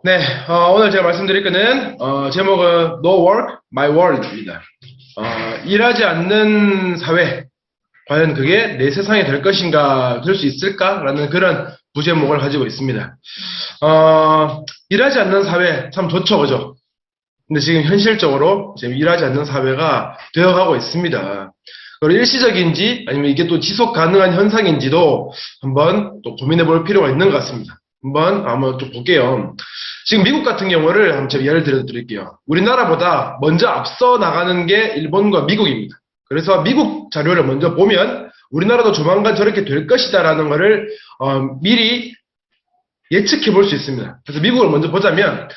네, 오늘 제가 말씀드릴 거는, 제목은 No Work, My World입니다. 일하지 않는 사회, 과연 그게 내 세상이 될 것인가, 될 수 있을까? 라는 그런 부제목을 가지고 있습니다. 일하지 않는 사회, 참 좋죠, 그죠? 근데 지금 현실적으로 지금 일하지 않는 사회가 되어가고 있습니다. 그리고 일시적인지 아니면 이게 또 지속 가능한 현상인지도 한번 또 고민해 볼 필요가 있는 것 같습니다. 한번 좀 볼게요. 지금 미국 같은 경우를 한번 제가 예를 들어 드릴게요. 우리나라보다 먼저 앞서 나가는 게 일본과 미국입니다. 그래서 미국 자료를 먼저 보면 우리나라도 조만간 저렇게 될 것이다라는 거를 미리 예측해 볼 수 있습니다. 그래서 미국을 먼저 보자면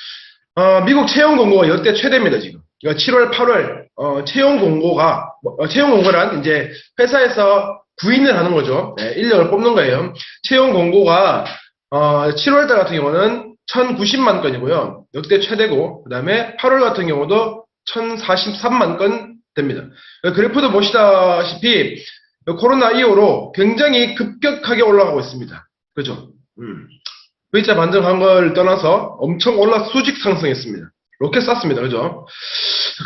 미국 채용 공고가 역대 최대입니다, 지금. 그러니까 7월, 8월, 채용 공고가, 채용 공고란 이제 회사에서 구인을 하는 거죠. 네, 인력을 뽑는 거예요. 채용 공고가, 7월 달 같은 경우는 1090만 건이고요. 역대 최대고, 그 다음에 8월 같은 경우도 1043만 건 됩니다. 그래프도 보시다시피, 코로나 이후로 굉장히 급격하게 올라가고 있습니다. 그죠? V자 반등한 걸 떠나서 엄청 수직 상승했습니다. 로켓 쐈습니다. 그죠?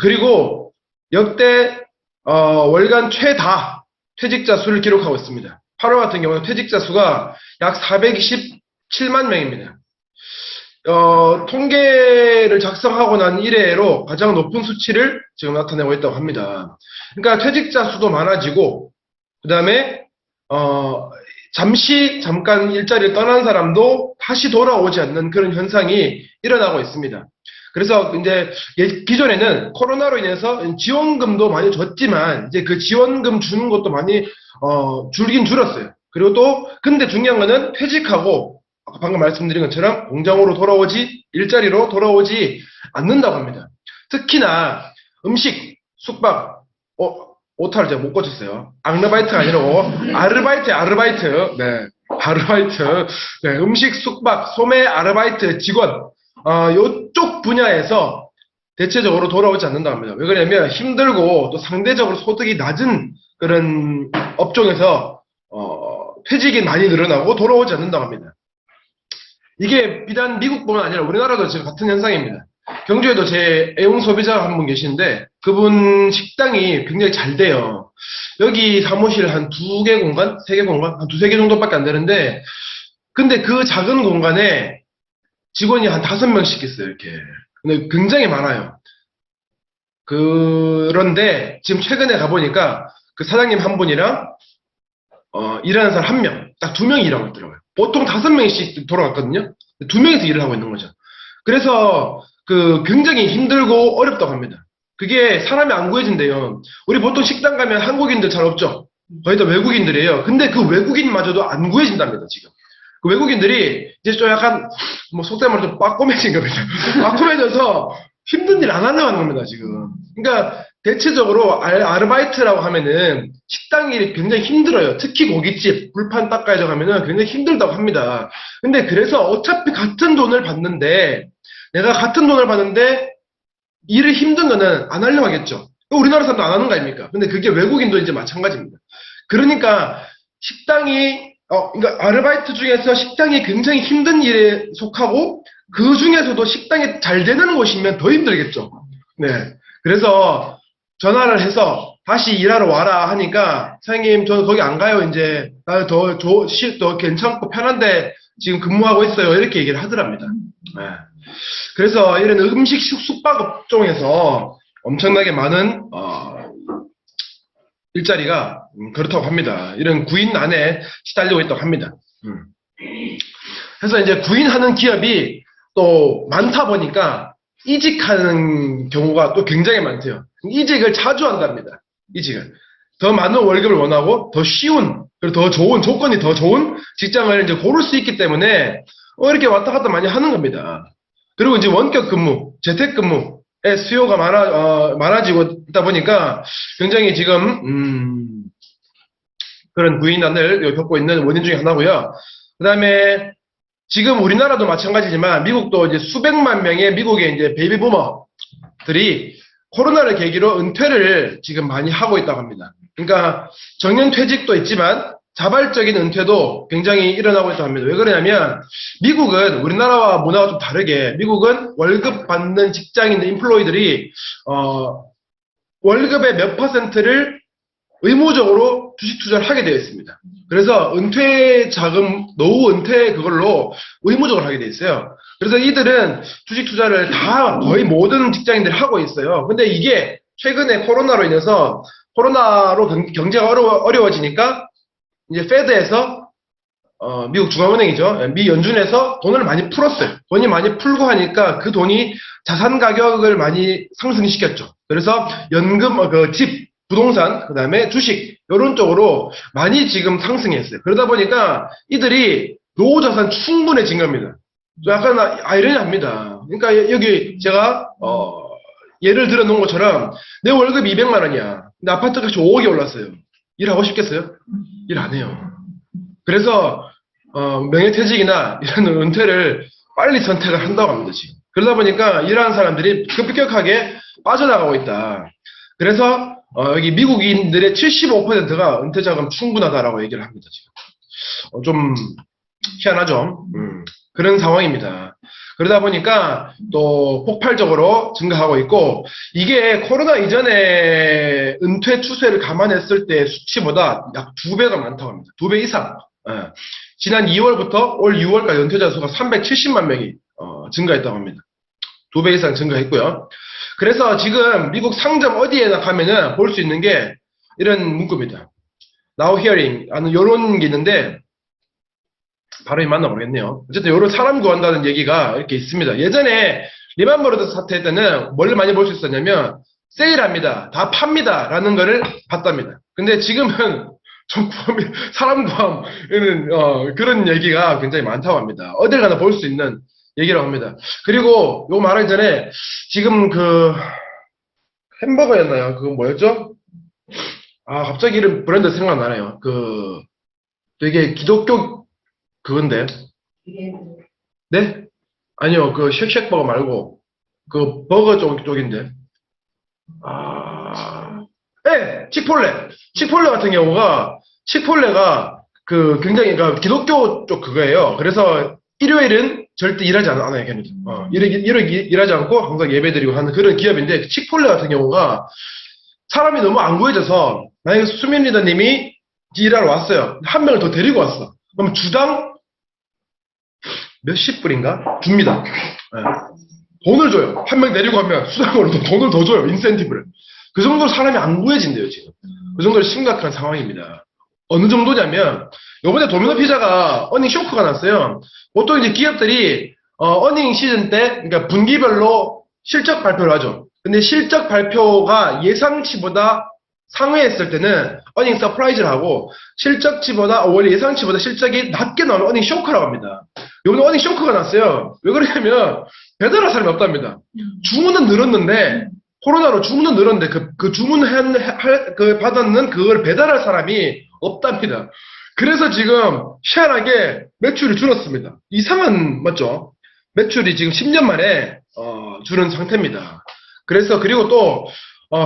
그리고 역대 월간 최다 퇴직자 수를 기록하고 있습니다. 8월 같은 경우는 퇴직자 수가 약 427만 명입니다. 통계를 작성하고 난 이래로 가장 높은 수치를 지금 나타내고 있다고 합니다. 그러니까 퇴직자 수도 많아지고, 그 다음에 잠깐 일자리를 떠난 사람도 다시 돌아오지 않는 그런 현상이 일어나고 있습니다. 그래서 이제 기존에는 코로나로 인해서 지원금도 많이 줬지만 이제 그 지원금 주는 것도 많이 줄긴 줄었어요. 그리고 또 근데 중요한 거는 퇴직하고 아까 방금 말씀드린 것처럼 공장으로 일자리로 돌아오지 않는다고 합니다. 특히나 음식, 숙박, 오타를 제가 못 고쳤어요. 앙르바이트가 아니고 아르바이트. 네, 아르바이트. 네, 음식, 숙박, 소매, 아르바이트, 직원. 요쪽 분야에서 대체적으로 돌아오지 않는다고 합니다. 왜 그러냐면 힘들고 또 상대적으로 소득이 낮은 그런 업종에서 퇴직이 많이 늘어나고 돌아오지 않는다고 합니다. 이게 비단 미국뿐만 아니라 우리나라도 지금 같은 현상입니다. 경주에도 제 애용 소비자 한 분 계시는데 그분 식당이 굉장히 잘 돼요. 여기 사무실 한 2개 공간? 3개 공간? 한 2-3개 정도밖에 안 되는데 근데 그 작은 공간에 직원이 한 5명씩 있어요, 이렇게. 근데 굉장히 많아요. 그런데 지금 최근에 가보니까 그 사장님 한 분이랑 일하는 사람 1명, 딱 2명이 일하고 있더라고요. 보통 5명씩 돌아갔거든요. 2명이서 일을 하고 있는 거죠. 그래서 굉장히 힘들고 어렵다고 합니다. 그게 사람이 안 구해진대요. 우리 보통 식당 가면 한국인들 잘 없죠? 거의 다 외국인들이에요. 근데 그 외국인마저도 안 구해진답니다, 지금. 그 외국인들이 이제 좀 약간, 속된 말로 좀 빠꼬매진 겁니다. 빠꼬매져서 힘든 일 안 하려고 하는 겁니다, 지금. 그러니까 대체적으로 아르바이트라고 하면은 식당 일이 굉장히 힘들어요. 특히 고깃집, 불판 닦아야죠 하면은 굉장히 힘들다고 합니다. 근데 그래서 어차피 같은 돈을 받는데 내가 같은 돈을 받는데 일을 힘든 거는 안 하려고 하겠죠. 우리나라 사람도 안 하는 거 아닙니까? 근데 그게 외국인도 이제 마찬가지입니다. 그러니까 그러니까 아르바이트 중에서 식당이 굉장히 힘든 일에 속하고 그 중에서도 식당이 잘 되는 곳이면 더 힘들겠죠. 네. 그래서 전화를 해서 다시 일하러 와라 하니까 사장님 저는 거기 안 가요. 이제 더 괜찮고 편한데 지금 근무하고 있어요. 이렇게 얘기를 하더랍니다. 네. 그래서 이런 음식 숙박 업종에서 엄청나게 많은 일자리가 그렇다고 합니다. 이런 구인난에 시달리고 있다고 합니다. 그래서 이제 구인하는 기업이 또 많다 보니까 이직하는 경우가 또 굉장히 많대요. 이직을 자주 한답니다. 이직을. 더 많은 월급을 원하고 더 쉬운 그리고 더 좋은 조건이 더 좋은 직장을 이제 고를 수 있기 때문에 이렇게 왔다 갔다 많이 하는 겁니다. 그리고 이제 원격 근무, 재택 근무의 수요가 많아지고 있다 보니까 굉장히 지금 그런 구인난을 겪고 있는 원인 중에 하나고요. 그다음에 지금 우리나라도 마찬가지지만 미국도 이제 수백만 명의 미국의 이제 베이비 부머들이 코로나를 계기로 은퇴를 지금 많이 하고 있다고 합니다. 그러니까 정년 퇴직도 있지만 자발적인 은퇴도 굉장히 일어나고 있다고 합니다. 왜 그러냐면 미국은 우리나라와 문화가 좀 다르게 미국은 월급 받는 직장인들, 인플로이들이 월급의 몇 퍼센트를 의무적으로 주식 투자를 하게 되어 있습니다. 그래서 은퇴 자금, 노후 은퇴 그걸로 의무적으로 하게 되어 있어요. 그래서 이들은 주식 투자를 다 거의 모든 직장인들이 하고 있어요. 근데 이게 최근에 코로나로 인해서 코로나로 경제가 어려워지니까 이제 페드에서 미국 중앙은행이죠. 미 연준에서 돈을 많이 풀었어요. 돈이 많이 풀고 하니까 그 돈이 자산 가격을 많이 상승시켰죠. 그래서 연금, 집, 부동산, 그 다음에 주식, 이런 쪽으로 많이 지금 상승했어요. 그러다 보니까 이들이 노후 자산 충분해진 겁니다. 약간 아이러니합니다. 그러니까 여기 제가, 예를 들어 놓은 것처럼 내 월급 200만 원이야. 근데 아파트 값이 5억이 올랐어요. 일하고 싶겠어요? 일 안 해요. 그래서 명예퇴직이나 이런 은퇴를 빨리 선택을 한다고 합니다, 지금. 그러다 보니까 일하는 사람들이 급격하게 빠져나가고 있다. 그래서 여기 미국인들의 75%가 은퇴자금 충분하다라고 얘기를 합니다, 지금. 좀 희한하죠. 그런 상황입니다. 그러다 보니까 또 폭발적으로 증가하고 있고, 이게 코로나 이전에 은퇴 추세를 감안했을 때 수치보다 약 2배가 많다고 합니다. 2배 이상. 지난 2월부터 올 6월까지 은퇴자 수가 370만 명이 증가했다고 합니다. 2배 이상 증가했고요. 그래서 지금 미국 상점 어디에나 가면은 볼 수 있는 게 이런 문구입니다. Now hearing 하는 이런 게 있는데 발음이 맞나 모르겠네요. 어쨌든 이런 사람 구한다는 얘기가 이렇게 있습니다. 예전에 리만 브러더스 사태 때는 뭘 많이 볼 수 있었냐면 세일합니다. 다 팝니다. 라는 거를 봤답니다. 근데 지금은 좀 사람 구함에는 그런 얘기가 굉장히 많다고 합니다. 어딜 가나 볼 수 있는 얘기라고 합니다. 그리고 요 말하기 전에 지금 그 햄버거였나요? 그거 뭐였죠? 아 갑자기 이름 브랜드 생각나네요. 그 되게 기독교 그건데. 네? 아니요, 그 쉑쉑버거 말고 그 버거 쪽인데. 네, 치폴레 같은 경우가 치폴레가 그 굉장히 그러니까 기독교 쪽 그거예요. 그래서 일요일은 절대 일하지 않아요, 걔네들. 일하지 않고 항상 예배드리고 하는 그런 기업인데 치폴레 같은 경우가 사람이 너무 안 구해져서 만약에 수민 리더님이 일하러 왔어요. 한 명을 더 데리고 왔어. 그럼 주당 몇십 불인가? 줍니다. 네. 돈을 줘요. 한 명 데리고 가면 수당으로 돈을 더 줘요. 인센티브를. 그 정도로 사람이 안 구해진대요, 지금. 그 정도로 심각한 상황입니다. 어느 정도냐면, 요번에 도미노 피자가 어닝 쇼크가 났어요. 보통 이제 기업들이, 어닝 시즌 때, 그러니까 분기별로 실적 발표를 하죠. 근데 실적 발표가 예상치보다 상회했을 때는 어닝 서프라이즈를 하고, 원래 예상치보다 실적이 낮게 나오면 어닝 쇼크라고 합니다. 요번에 어닝 쇼크가 났어요. 왜 그러냐면, 배달할 사람이 없답니다. 주문은 늘었는데, 코로나로 주문은 늘었는데, 그 받았는 그걸 배달할 사람이 없답니다. 그래서 지금 희한하게 매출이 줄었습니다. 이상한, 맞죠? 매출이 지금 10년 만에, 줄은 상태입니다. 그래서, 그리고 또,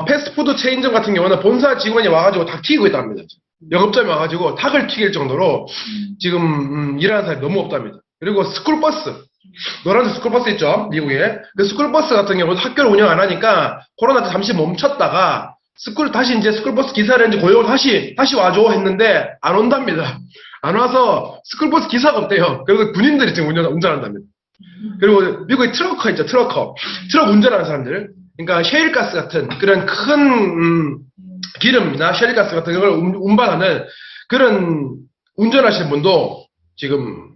패스트푸드 체인점 같은 경우는 본사 직원이 와가지고 닭 튀기고 있답니다. 영업점이 와가지고 닭을 튀길 정도로 지금, 일하는 사람이 너무 없답니다. 그리고 스쿨버스. 노란색 스쿨버스 있죠? 미국에. 그 스쿨버스 같은 경우도 학교를 운영 안 하니까 코로나 때 잠시 멈췄다가 다시 이제 스쿨버스 기사를 이제 고용을 다시 와줘 했는데 안 온답니다. 안 와서 스쿨버스 기사가 없대요. 그래서 군인들이 지금 운전한답니다. 그리고 미국의 트러커 있죠? 트럭 운전하는 사람들. 그러니까 셰일가스 같은 그런 큰 기름이나 셰일가스 같은 걸 운반하는 그런 운전하시는 분도 지금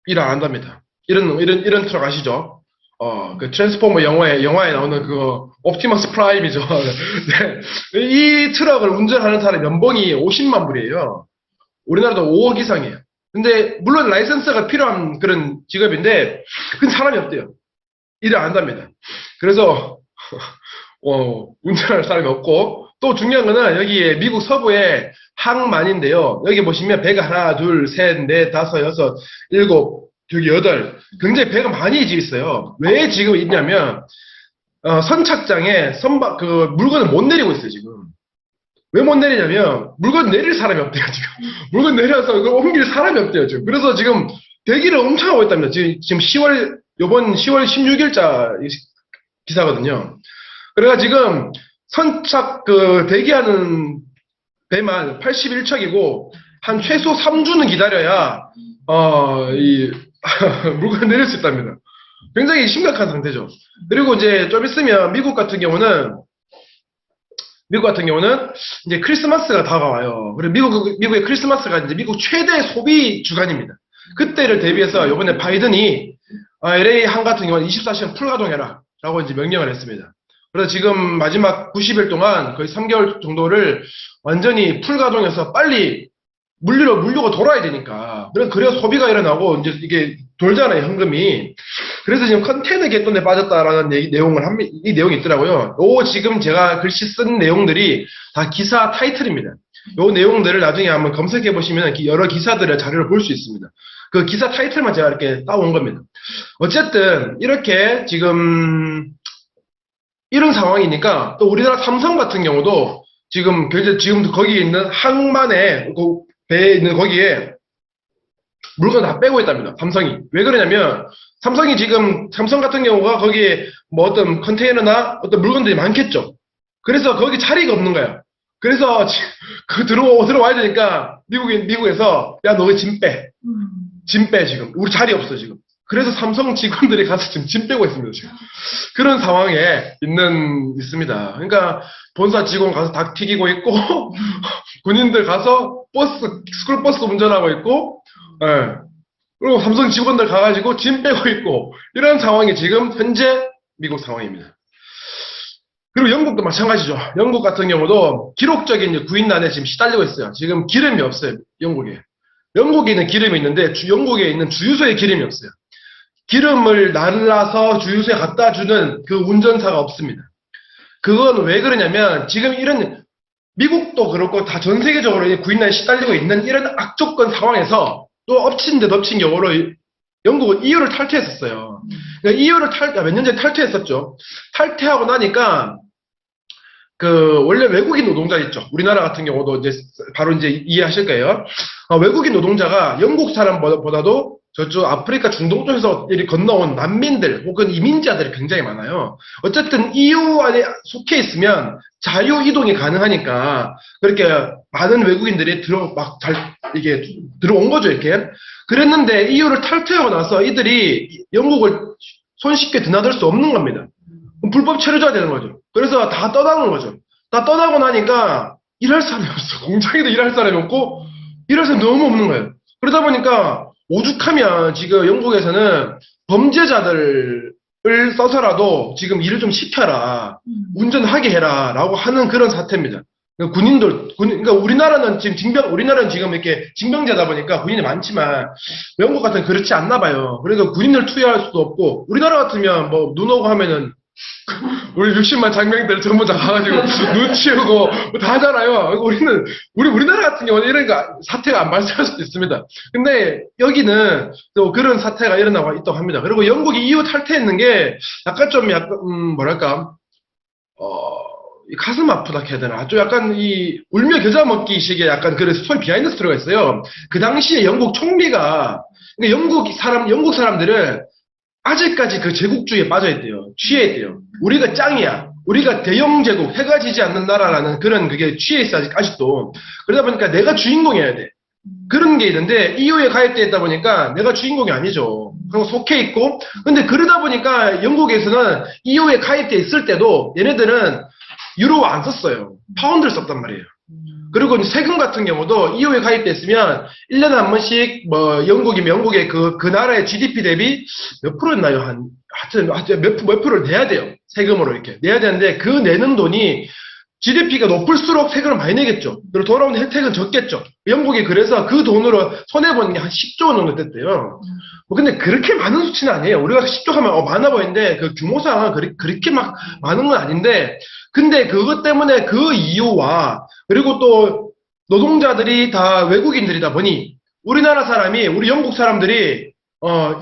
일 안 한답니다. 이런 트럭 아시죠? 그 트랜스포머 영화에 나오는 그거, 옵티머스 프라임이죠. 네. 이 트럭을 운전하는 사람 연봉이 50만 불이에요. 우리나라도 5억 이상이에요. 근데, 물론 라이선스가 필요한 그런 직업인데, 그 사람이 없대요. 일을 안 한답니다. 그래서, 운전할 사람이 없고, 또 중요한 거는 여기 미국 서부에 항만인데요. 여기 보시면 배가 하나, 둘, 셋, 넷, 다섯, 여섯, 일곱, 여기 8. 굉장히 배가 많이 있어요. 왜 지금 있냐면, 선착장에 물건을 못 내리고 있어요, 지금. 왜 못 내리냐면, 물건 내릴 사람이 없대요, 지금. 물건 내려서 그걸 옮길 사람이 없대요, 지금. 그래서 지금 대기를 엄청 하고 있답니다. 지금 요번 10월 16일자 기사거든요. 그래가 지금 선착 대기하는 배만 81척이고, 한 최소 3주는 기다려야, 물건 내릴 수 있답니다. 굉장히 심각한 상태죠. 그리고 이제 좀 있으면 미국 같은 경우는 이제 크리스마스가 다가와요. 그리고 미국의 크리스마스가 이제 미국 최대 소비 주간입니다. 그때를 대비해서 이번에 바이든이 LA 항 같은 경우는 24시간 풀가동해라 라고 이제 명령을 했습니다. 그래서 지금 마지막 90일 동안 거의 3개월 정도를 완전히 풀가동해서 빨리 물류가 돌아야 되니까. 그래야 소비가 일어나고 이제 이게 돌잖아요, 현금이. 그래서 지금 컨테이너 개돈에 빠졌다라는 이 내용이 있더라고요. 지금 제가 글씨 쓴 내용들이 다 기사 타이틀입니다. 요 내용들을 나중에 한번 검색해 보시면 여러 기사들의 자료를 볼 수 있습니다. 그 기사 타이틀만 제가 이렇게 따온 겁니다. 어쨌든 이렇게 지금 이런 상황이니까 또 우리나라 삼성 같은 경우도 지금도 거기에 있는 항만에 그 배에 있는 거기에 물건 다 빼고 있답니다. 삼성이. 왜 그러냐면 삼성 같은 경우가 거기에 뭐 어떤 컨테이너나 어떤 물건들이 많겠죠. 그래서 거기 자리가 없는 거야. 그래서 들어와야 되니까 미국에서 야, 너 짐 빼. 짐 빼, 지금. 우리 자리 없어, 지금. 그래서 삼성 직원들이 가서 지금 짐 빼고 있습니다, 지금. 그런 상황에 있습니다. 그러니까 본사 직원 가서 닭 튀기고 있고, 군인들 가서 스쿨버스 운전하고 있고, 예. 그리고 삼성 직원들 가가지고 짐 빼고 있고, 이런 상황이 지금 현재 미국 상황입니다. 그리고 영국도 마찬가지죠. 영국 같은 경우도 기록적인 이제 구인난에 지금 시달리고 있어요. 지금 기름이 없어요, 영국에. 영국에는 기름이 있는데, 영국에 있는 주유소에 기름이 없어요. 기름을 날라서 주유소에 갖다 주는 그 운전사가 없습니다. 그건 왜 그러냐면, 지금 미국도 그렇고 다 전 세계적으로 구인난에 시달리고 있는 이런 악조건 상황에서 또 엎친 데 덮친 경우로 영국은 EU를 탈퇴했었어요. 그러니까 몇 년 전에 탈퇴했었죠. 탈퇴하고 나니까 원래 외국인 노동자 있죠. 우리나라 같은 경우도 바로 이해하실 거예요. 외국인 노동자가 영국 사람보다도 저쪽 아프리카 중동 쪽에서 이리 건너온 난민들 혹은 이민자들이 굉장히 많아요. 어쨌든 EU 안에 속해 있으면 자유 이동이 가능하니까 그렇게 많은 외국인들이 이게 들어온 거죠, 이렇게. 그랬는데 EU를 탈퇴하고 나서 이들이 영국을 손쉽게 드나들 수 없는 겁니다. 불법 체류자가 되는 거죠. 그래서 다 떠나는 거죠. 다 떠나고 나니까 일할 사람이 없어. 공장에도 일할 사람이 없고 일할 사람이 너무 없는 거예요. 그러다 보니까 오죽하면 지금 영국에서는 범죄자들을 써서라도 지금 일을 좀 시켜라. 운전하게 해라. 라고 하는 그런 사태입니다. 그러니까 우리나라는 지금 이렇게 징병제다 보니까 군인이 많지만 영국 같은 그렇지 않나 봐요. 그러니까 군인을 투여할 수도 없고 우리나라 같으면 뭐 눈 오고 하면은 우리 60만 장병들 전부 다 가가지고 눈 치우고 다 하잖아요. 우리나라 같은 경우는 이런 사태가 안 발생할 수도 있습니다. 근데 여기는 또 그런 사태가 일어나고 있다고 합니다. 그리고 영국이 EU 탈퇴했는 게 뭐랄까, 가슴 아프다 해야 되나? 좀 약간 울며 겨자 먹기 식의 약간 그런 스토리 비하인드 스토리가 있어요. 그 당시에 영국 총리가, 그러니까 영국 사람들은 아직까지 그 제국주의에 빠져있대요. 취해있대요. 우리가 짱이야. 우리가 대영 제국, 해가 지지 않는 나라라는 그런 그게 취해있어, 아직도. 그러다 보니까 내가 주인공이어야 돼. 그런 게 있는데, EU에 가입돼 있다 보니까 내가 주인공이 아니죠. 그리고 속해 있고. 근데 그러다 보니까 영국에서는 EU에 가입돼 있을 때도 얘네들은 유로 안 썼어요. 파운드를 썼단 말이에요. 그리고 세금 같은 경우도 EU에 가입됐으면 1년에 한 번씩 영국이면 영국의 그 나라의 GDP 대비 몇 프로였나요? 하여튼 몇 프로를 내야 돼요. 세금으로 이렇게 내야 되는데 그 내는 돈이 GDP가 높을수록 세금을 많이 내겠죠. 그리고 돌아오는 혜택은 적겠죠. 영국이 그래서 그 돈으로 손해보는 게 한 10조 원 정도 됐대요. 근데 그렇게 많은 수치는 아니에요. 우리가 10조 하면 많아 보이는데 그 규모상 그렇게 막 많은 건 아닌데 근데 그것 때문에 그 이유와 그리고 또 노동자들이 다 외국인들이다 보니 우리 영국 사람들이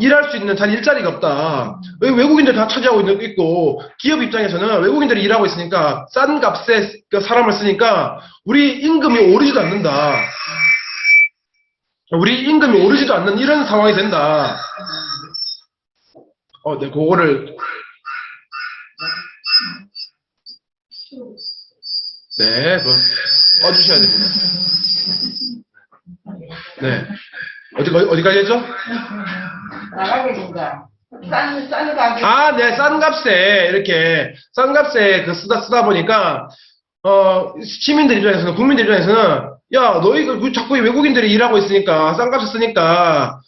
일할 수 있는 일자리가 없다. 외국인들 다 차지하고 있고, 기업 입장에서는 외국인들이 일하고 있으니까, 싼 값에 그 사람을 쓰니까, 우리 임금이 오르지도 않는다. 우리 임금이 오르지도 않는 이런 상황이 된다. 네, 그거를. 네, 그거 꺼주셔야 됩니다. 네. 어디까지 했죠? 나가게 된다. 싼 가격. 네, 싼 값에, 이렇게, 싼 값에 쓰다 보니까, 시민들 입장에서는, 국민들 입장에서는, 야, 너희가 자꾸 외국인들이 일하고 있으니까, 싼 값에 쓰니까,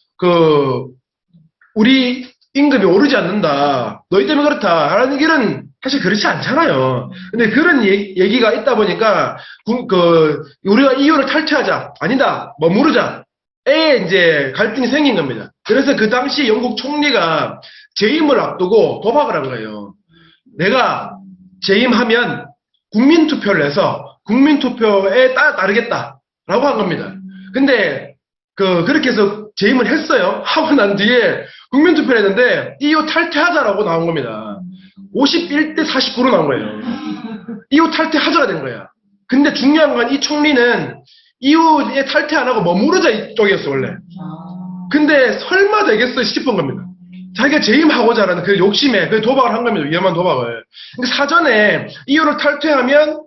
우리 임금이 오르지 않는다. 너희 때문에 그렇다. 라는 길은 사실 그렇지 않잖아요. 근데 그런 얘기가 있다 보니까, 우리가 EU를 탈퇴하자. 아니다. 머무르자. 이제 갈등이 생긴 겁니다. 그래서 그 당시 영국 총리가 재임을 앞두고 도박을 한 거예요. 내가 재임하면 국민투표를 해서 국민투표에 따르겠다. 라고 한 겁니다. 근데, 그렇게 해서 재임을 했어요. 하고 난 뒤에 국민투표를 했는데, EU 탈퇴하자라고 나온 겁니다. 51대 49로 나온 거예요. EU 탈퇴하자가 된 거야. 근데 중요한 건 이 총리는 EU에 탈퇴 안 하고 머무르자 이쪽이었어, 원래. 근데 설마 되겠어 싶은 겁니다. 자기가 재임하고자 하는 그 욕심에 그 도박을 한 겁니다. 위험한 도박을. 근데 사전에 EU를 탈퇴하면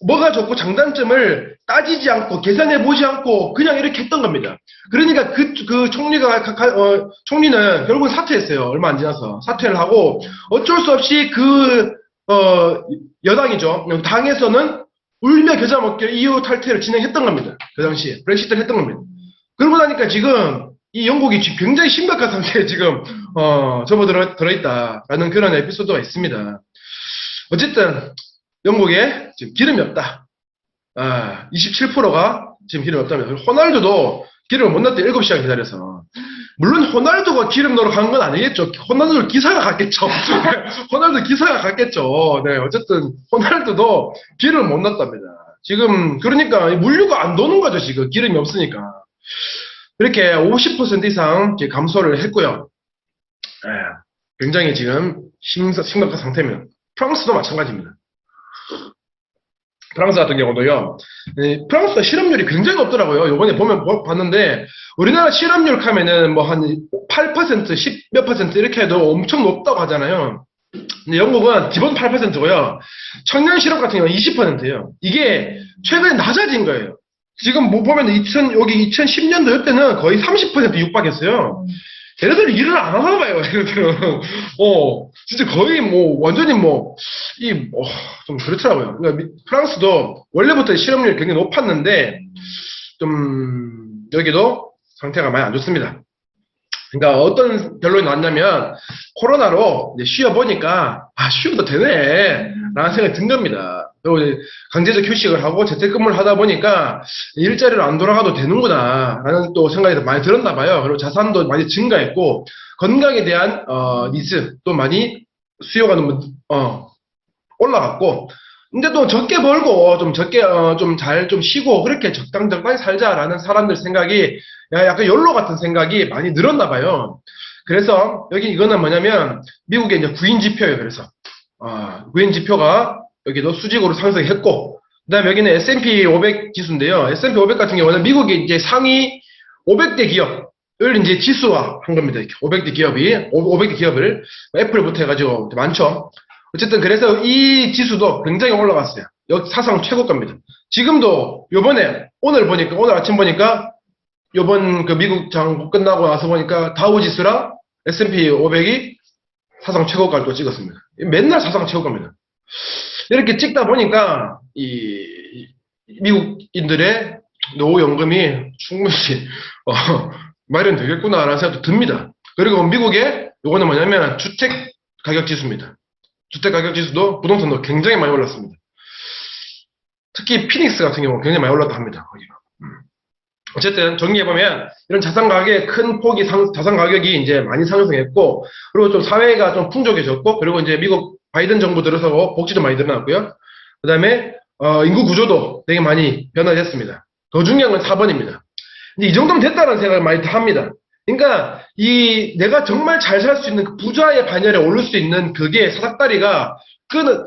뭐가 좋고 장단점을 따지지 않고 계산해보지 않고 그냥 이렇게 했던 겁니다. 그러니까 그 총리는 결국은 사퇴했어요. 얼마 안 지나서. 사퇴를 하고 어쩔 수 없이 여당이죠. 당에서는 울며 겨자 먹겨 EU 탈퇴를 진행했던 겁니다. 그 당시에. 브렉시트를 했던 겁니다. 그러고 나니까 지금 이 영국이 굉장히 심각한 상태에 지금, 접어들어있다라는 그런 에피소드가 있습니다. 어쨌든, 영국에 지금 기름이 없다. 27%가 지금 기름이 없다면, 호날두도 기름을 못 넣었대 7시간 기다려서. 물론 호날두가 기름 넣으러 간 건 아니겠죠. 호날두 기사가 갔겠죠. 호날두 기사가 갔겠죠. 네, 어쨌든 호날두도 기름을 못 넣었답니다. 지금 그러니까 물류가 안 도는 거죠. 지금 기름이 없으니까. 이렇게 50% 이상 감소를 했고요. 굉장히 지금 심각한 상태입니다. 프랑스도 마찬가지입니다. 프랑스 같은 경우도요, 프랑스가 실업률이 굉장히 높더라고요. 요번에 봤는데, 우리나라 실업률 하면은 뭐 한 8%, 10 몇 퍼센트 이렇게 해도 엄청 높다고 하잖아요. 근데 영국은 기본 8%고요. 청년 실업 같은 경우는 20%예요. 이게 최근에 낮아진 거예요. 지금 뭐 보면 여기 2010년도 이때는 거의 30% 육박했어요. 걔네들은 일을 안 하나 봐요, 걔네들은. 진짜 거의 완전히 좀 그렇더라고요. 그러니까 프랑스도 원래부터 실업률이 굉장히 높았는데, 여기도 상태가 많이 안 좋습니다. 그러니까 어떤 결론이 나왔냐면, 코로나로 이제 쉬어보니까, 쉬어도 되네, 라는 생각이 든 겁니다. 그리고 이제 강제적 휴식을 하고 재택근무를 하다 보니까 일자리로 안 돌아가도 되는구나 라는 또 생각이 많이 들었나 봐요. 그리고 자산도 많이 증가했고 건강에 대한 니즈도 많이 수요가 너무 올라갔고 근데 또 적게 벌고 좀 적게 좀 쉬고 그렇게 적당히 살자라는 사람들 생각이 약간 연로 같은 생각이 많이 늘었나 봐요. 그래서 여기 이거는 뭐냐면 미국의 이제 구인 지표예요. 그래서 구인 지표가 여기도 수직으로 상승했고, 그 다음에 여기는 S&P 500 지수인데요. S&P 500 같은 경우는 미국의 이제 상위 500대 기업을 이제 지수화 한 겁니다. 500대 기업을, 애플부터 해가지고 많죠. 어쨌든 그래서 이 지수도 굉장히 올라갔어요. 사상 최고가입니다. 지금도 오늘 아침 보니까, 요번 미국 장고 끝나고 나서 보니까 다우 지수랑 S&P 500이 사상 최고가를 또 찍었습니다. 맨날 사상 최고가입니다. 이렇게 찍다 보니까 미국인들의 노후연금이 충분히 마련되겠구나라는 생각도 듭니다. 그리고 미국의 요거는 뭐냐면 주택가격지수입니다. 주택가격지수도 부동산도 굉장히 많이 올랐습니다. 특히 피닉스 같은 경우는 굉장히 많이 올랐다 합니다. 거기가. 어쨌든 정리해보면 이런 자산가격의 큰 폭이 자산가격이 이제 많이 상승했고 그리고 좀 사회가 좀 풍족해졌고 그리고 이제 미국 바이든 정부 들어서고 복지도 많이 늘어났고요. 그 다음에 인구 구조도 되게 많이 변화됐습니다. 더 중요한 건 4번입니다. 근데 이 정도면 됐다는 생각을 많이 합니다. 그러니까 내가 정말 잘 살 수 있는 그 부자의 반열에 오를 수 있는 그게 사닥다리가 그는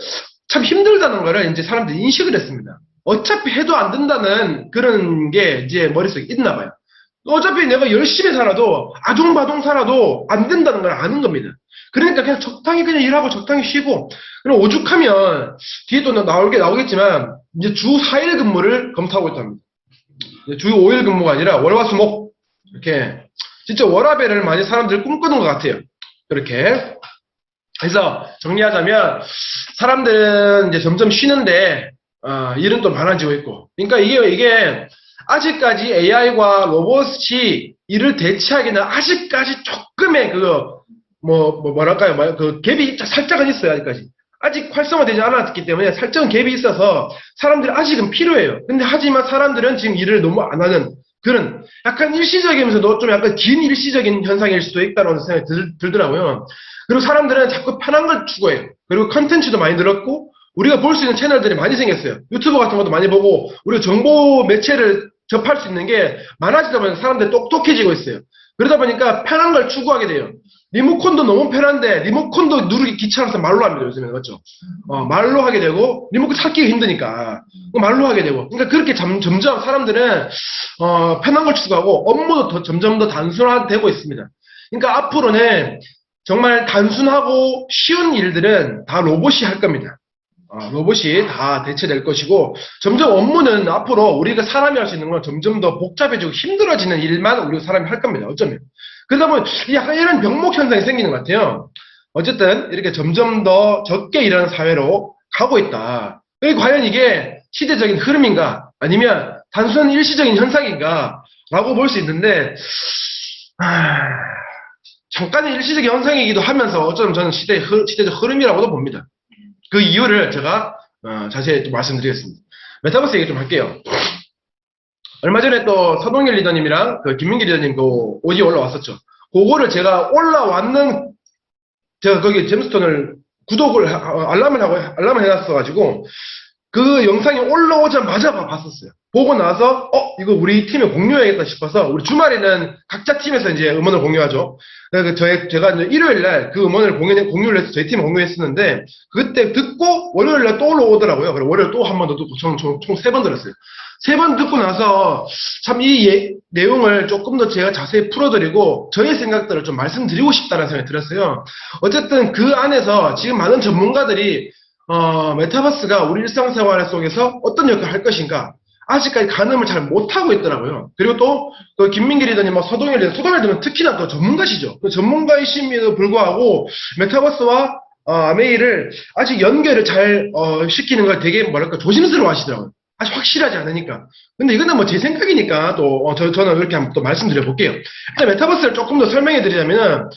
참 힘들다는 거를 이제 사람들이 인식을 했습니다. 어차피 해도 안 된다는 그런 게 이제 머릿속에 있나 봐요. 어차피 내가 열심히 살아도 아둥바둥 살아도 안 된다는 걸 아는 겁니다. 그러니까 그냥 적당히 그냥 일하고 적당히 쉬고, 그럼 오죽하면 뒤에 또 나오겠지만 이제 주 4일 근무를 검토하고 있답니다. 주 5일 근무가 아니라 월화수목 이렇게 진짜 워라밸을 많이 사람들이 꿈꾸는 것 같아요. 그렇게. 그래서 정리하자면 사람들은 이제 점점 쉬는데 일은 또 많아지고 있고. 그러니까 이게 아직까지 AI와 로봇이 일을 대체하기는 아직까지 조금의 뭐랄까요? 그 갭이 살짝은 있어요, 아직까지. 아직 활성화되지 않았기 때문에 살짝은 갭이 있어서 사람들이 아직은 필요해요. 근데 하지만 사람들은 지금 일을 너무 안 하는 그런 약간 일시적이면서도 좀 약간 긴 일시적인 현상일 수도 있다는 생각이 들더라고요. 그리고 사람들은 자꾸 편한 걸 추구해요. 그리고 컨텐츠도 많이 늘었고, 우리가 볼 수 있는 채널들이 많이 생겼어요. 유튜브 같은 것도 많이 보고, 우리가 정보 매체를 접할 수 있는 게 많아지다 보니까 사람들이 똑똑해지고 있어요. 그러다 보니까 편한 걸 추구하게 돼요. 리모컨도 너무 편한데 리모컨도 누르기 귀찮아서 말로 합니다, 요즘에는. 맞죠? 말로 하게 되고, 리모컨 찾기가 힘드니까 말로 하게 되고. 그러니까 그렇게 점점 사람들은 편한 걸 추구하고 업무도 점점 더 단순화되고 있습니다. 그러니까 앞으로는 정말 단순하고 쉬운 일들은 다 로봇이 할 겁니다. 로봇이 다 대체될 것이고, 점점 업무는 앞으로 우리가 사람이 할 수 있는 건 점점 더 복잡해지고 힘들어지는 일만 우리가 사람이 할 겁니다. 어쩌면. 그러다 보면 약간 이런 병목 현상이 생기는 것 같아요. 어쨌든 이렇게 점점 더 적게 일하는 사회로 가고 있다. 과연 이게 시대적인 흐름인가 아니면 단순한 일시적인 현상인가 라고 볼 수 있는데, 잠깐의 일시적인 현상이기도 하면서 어쩌면 저는 시대적 흐름이라고도 봅니다. 그 이유를 제가 자세히 또 말씀드리겠습니다. 메타버스 얘기 좀 할게요. 얼마 전에 또 서동일 리더님이랑 그 김민기 리더님 그 오디오 올라왔었죠. 그거를 제가 제가 거기 잼스톤을 알람을 해놨어가지고 그 영상이 올라오자마자 봤었어요. 보고 나서 이거 우리 팀에 공유해야겠다 싶어서, 우리 주말에는 각자 팀에서 이제 음원을 공유하죠. 그래서 제가 이제 일요일날 그 음원을 공유를 해서 저희 팀에 공유했었는데, 그때 듣고 월요일날 또 올라오더라고요. 그래서 월요일 또 한 번 더 듣고 총 3번 들었어요. 3번 듣고 나서 참 이 내용을 조금 더 제가 자세히 풀어드리고 저의 생각들을 좀 말씀드리고 싶다는 생각이 들었어요. 어쨌든 그 안에서 지금 많은 전문가들이 메타버스가 우리 일상생활 속에서 어떤 역할을 할 것인가 아직까지 가늠을 잘 못하고 있더라고요. 그리고 또 그 김민기 리더님, 서동일 리더는 특히나 또 전문가시죠. 그 전문가이심에도 불구하고 메타버스와 메일을 아직 연결을 잘 시키는 걸 되게 조심스러워 하시더라고요. 아직 확실하지 않으니까. 근데 이거는 뭐 제 생각이니까 또 저는 이렇게 한번 또 말씀드려 볼게요. 일단 메타버스를 조금 더 설명해 드리자면은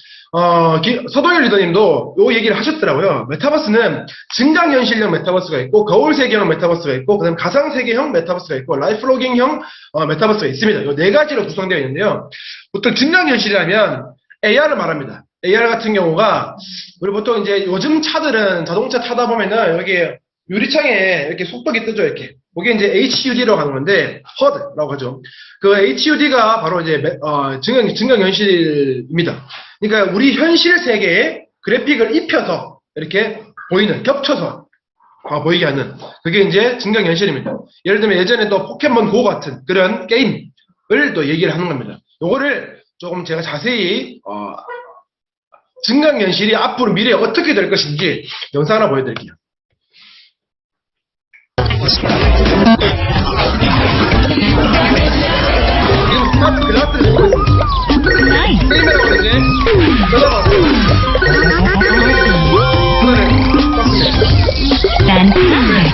서동일 리더님도 요 얘기를 하셨더라고요. 메타버스는 증강현실형 메타버스가 있고, 거울세계형 메타버스가 있고, 그다음 가상세계형 메타버스가 있고, 라이프로깅형 메타버스가 있습니다. 요 4가지로 구성되어 있는데요. 보통 증강현실이라면 AR을 말합니다. AR 같은 경우가 우리 보통 이제 요즘 차들은 자동차 타다 보면은 여기 유리창에 이렇게 속도기 뜨죠, 이렇게. 그게 이제 HUD라고 하는 건데, HUD라고 하죠. 그 HUD가 바로 이제 증강현실입니다. 그러니까 우리 현실 세계에 그래픽을 입혀서 이렇게 겹쳐서 보이게 하는, 그게 이제 증강현실입니다. 예를 들면 예전에 또 포켓몬 고 같은 그런 게임을 또 얘기를 하는 겁니다. 요거를 조금 제가 자세히 증강현실이 앞으로 미래에 어떻게 될 것인지 영상 하나 보여드릴게요. 지금 스마트 글라스를 쓰고 있습니다. 게임이라고 이제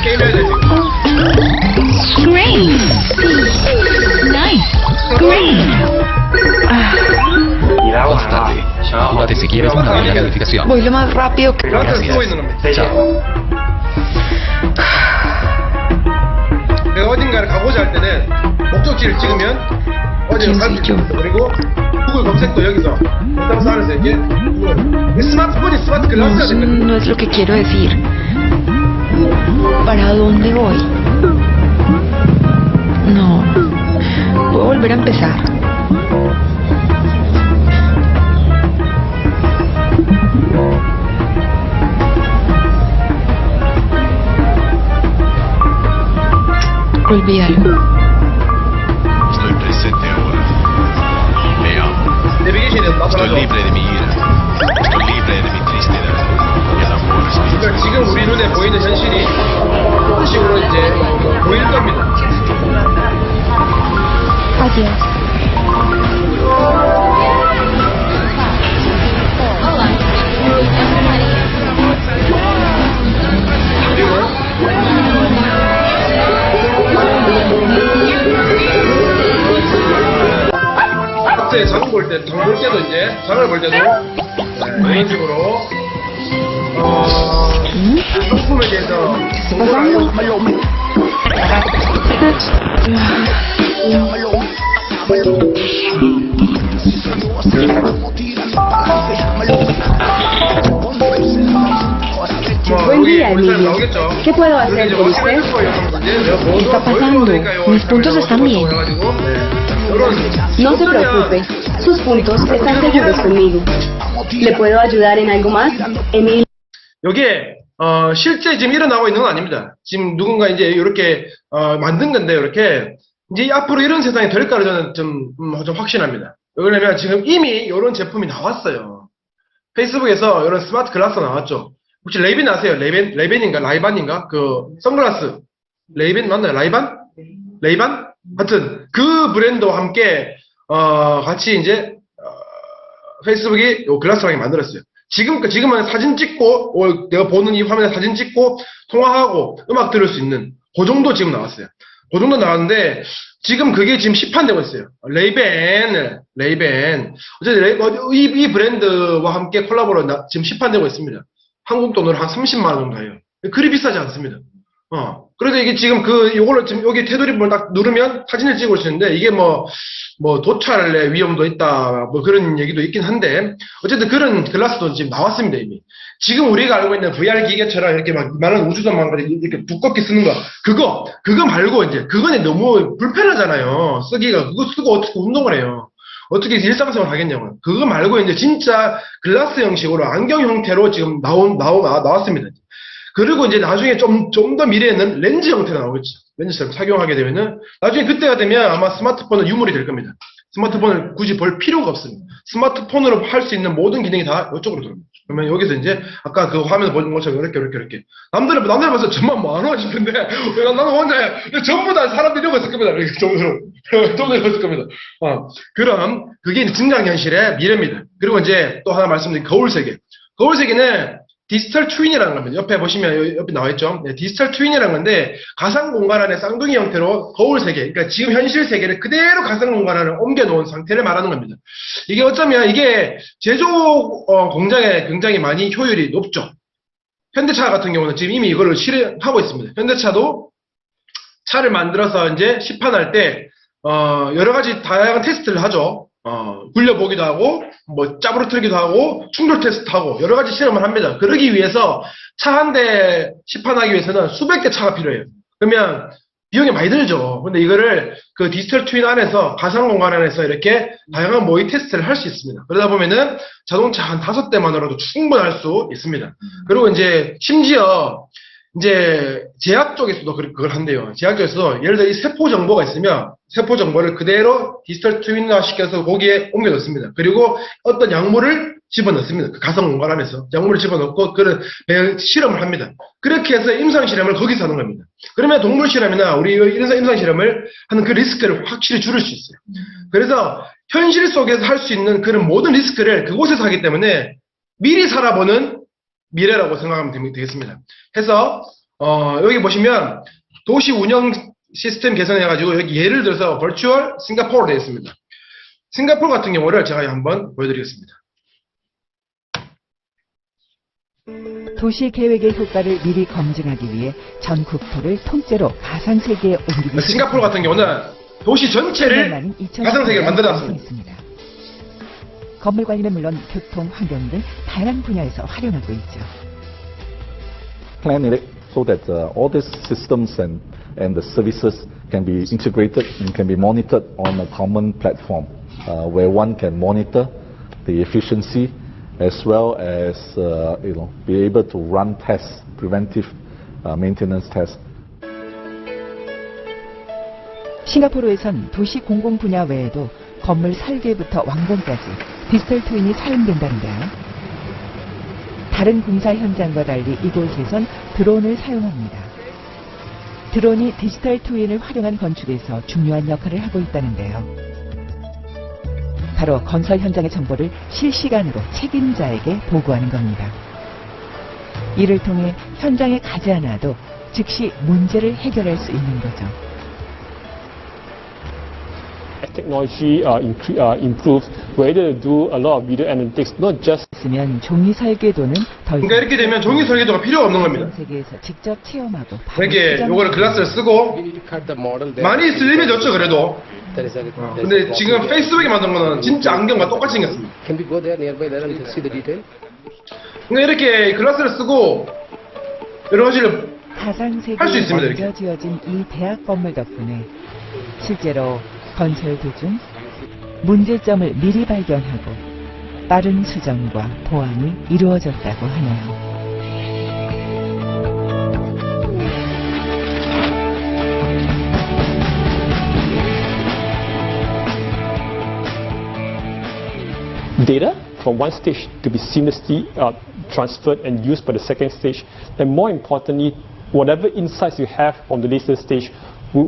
게임해야 되지. Great. Nice. Great. Bastante. Júrate si quieres una bella calificación. Voy lo más rápido que... 글라스를 쓰고 있는 겁니다. Chao. 내가 어딘가를 가고자 할 때는 목적지를 찍으면 어디를 갈 수 있습니다. 그리고 구글 검색도 여기서 메타버스 안에서 이게 스마트폰이 스마트 글라스가 됩니다. No es lo que quiero decir. ¿Para dónde voy? No. Puedo volver a empezar. Olvídalo. Estoy presente ahora. Me amo. 내비게이션에 Estoy 나타나죠. libre de mi ira. Estoy libre de mi tristeza. El amor es mi 그러니까 지금 우리 눈에 보이는 현실이 식으로 이제 보일 겁니다. Adiós. 그때 장 볼 때도 이제 장을 볼 때도 이런 식으로 상품에 대해서 정보를 알고 Buen día, Emilio. 나오겠죠. ¿Qué puedo hacer por usted? ¿Qué está pasando? Mis puntos están bien. No se preocupe, sus puntos están seguros conmigo. ¿Le puedo ayudar en algo más, Emilio? 여기에 실제 지금 일어나고 있는 건 아닙니다. 지금 누군가 이제 이렇게 만든 건데 이렇게 이제 앞으로 이런 세상이 될 거를 저는 좀 확신합니다. 왜냐면 지금 이미 이런 제품이 나왔어요. 페이스북에서 이런 스마트 글라스 나왔죠. 혹시 레이벤 아세요? 레이벤인가 라이반인가 그 선글라스 레이벤 맞나요? 레이반? 하여튼 그 브랜드와 함께 같이 이제 페이스북이 요 글라스랑이 만들었어요. 지금은 사진 찍고 내가 보는 이 화면에 사진 찍고 통화하고 음악 들을 수 있는 그 정도 지금 나왔어요. 그 정도 나왔는데 지금 그게 지금 시판되고 있어요. 레이벤. 어쨌든 이 브랜드와 함께 콜라보로 지금 시판되고 있습니다. 한국 돈으로 한 30만 원 정도 해요. 그리 비싸지 않습니다. 그래도 이게 지금 요걸로 지금 여기 테두리를 딱 누르면 사진을 찍을 수 있는데 이게 뭐 도찰의 위험도 있다, 뭐 그런 얘기도 있긴 한데, 어쨌든 그런 글라스도 지금 나왔습니다, 이미. 지금 우리가 알고 있는 VR 기계처럼 이렇게 막 많은 우주선만 이렇게 두껍게 쓰는 거, 그거 말고 이제, 그거는 너무 불편하잖아요. 쓰기가. 그거 쓰고 어떻게 운동을 해요. 어떻게 일상생활 하겠냐고요. 그거 말고 이제 진짜 글라스 형식으로 안경 형태로 지금 나왔습니다. 그리고 이제 나중에 좀 더 미래에는 렌즈 형태가 나오겠죠. 렌즈처럼 착용하게 되면은, 나중에 그때가 되면 아마 스마트폰은 유물이 될 겁니다. 스마트폰을 굳이 볼 필요가 없습니다. 스마트폰으로 할 수 있는 모든 기능이 다 이쪽으로 들어옵니다. 그러면 여기서 이제, 아까 그 화면에 보는 것처럼 이렇게. 남들 봐서 정말 뭐하나 싶은데, 나는 혼자, 전부 다 사람들이 이러고 있을 겁니다. 이렇게 정도로 이러고 있을 겁니다. 그럼, 그게 증강현실의 미래입니다. 그리고 이제 또 하나 말씀드린 거울세계. 거울세계는 디지털 트윈이라는 겁니다. 옆에 보시면 옆에 나와있죠. 네, 디지털 트윈이라는 건데 가상 공간 안에 쌍둥이 형태로 거울 세계, 그러니까 지금 현실 세계를 그대로 가상 공간 안에 옮겨놓은 상태를 말하는 겁니다. 이게 어쩌면 이게 제조 공장에 굉장히 많이 효율이 높죠. 현대차 같은 경우는 지금 이미 이거를 실행하고 있습니다. 현대차도 차를 만들어서 이제 시판할 때 여러 가지 다양한 테스트를 하죠. 굴려보기도 하고, 뭐, 짭으로 틀기도 하고, 충돌 테스트하고, 여러 가지 실험을 합니다. 그러기 위해서, 차 한 대 시판하기 위해서는 수백 대 차가 필요해요. 그러면, 비용이 많이 들죠. 근데 이거를 그 디지털 트윈 안에서, 가상 공간 안에서 이렇게 다양한 모의 테스트를 할 수 있습니다. 그러다 보면은, 자동차 한 5대만으로도 충분할 수 있습니다. 그리고 이제, 심지어, 이제, 제약 쪽에서도 그걸 한대요. 제약 쪽에서도, 예를 들어 이 세포 정보가 있으면, 세포 정보를 그대로 디지털 트윈화 시켜서 거기에 옮겨 넣습니다. 그리고 어떤 약물을 집어넣습니다. 그 가상 공간 안에서. 약물을 집어넣고, 그런 실험을 합니다. 그렇게 해서 임상 실험을 거기서 하는 겁니다. 그러면 동물 실험이나 우리 임상 실험을 하는 그 리스크를 확실히 줄일 수 있어요. 그래서, 현실 속에서 할 수 있는 그런 모든 리스크를 그곳에서 하기 때문에, 미리 살아보는 미래라고 생각하면 되겠습니다. 해서 여기 보시면 도시 운영 시스템 개선해가지고 여기 예를 들어서 버추얼 싱가포르로 되어 있습니다. 싱가포르 같은 경우를 제가 한번 보여드리겠습니다. 도시 계획의 효과를 미리 검증하기 위해 전 국토를 통째로 가상세계에 옮기기 싱가포르 같은 경우는 도시 전체를 가상세계로 만들어놨습니다. 건물 관리는 물론 교통, 환경 등 다양한 분야에서 활용하고 있죠. Plan it so that all these systems and the services can be integrated and can be monitored on a common platform where one can monitor the efficiency as well as be able to run tests, preventive maintenance tests. 싱가포르에선 도시 공공 분야 외에도 건물 설계부터 완공까지 디지털 트윈이 사용된다는데요. 다른 공사 현장과 달리 이곳에선 드론을 사용합니다. 드론이 디지털 트윈을 활용한 건축에서 중요한 역할을 하고 있다는데요. 바로 건설 현장의 정보를 실시간으로 책임자에게 보고하는 겁니다. 이를 통해 현장에 가지 않아도 즉시 문제를 해결할 수 있는 거죠. As technology improves, we're able to do a lot of video analytics, not just 쓰면 종이 설계도는 더 이상 그러니까 이렇게 되면 종이 설계도가 필요가 없는 겁니다. 세계에서 직접 체험하고 바로 이렇게 요거는 글라스를 쓰고 많이 쓰면 좋죠 그래도. 근데 지금 페이스북에 만든 거는 진짜 안경과 똑같이 생겼습니다. 그러니까 이렇게 글라스를 쓰고 여러 가지를 가상세계에 할수 있습니다, 이렇게. 먼저 지어진 이 대학 건물 덕분에 실제로 건설 도중 문제점을 미리 발견하고 빠른 수정과 보완이 이루어졌다고 하네요. data from one stage to be seamlessly transferred and used by the second stage. And more importantly, whatever insights you have from the later stage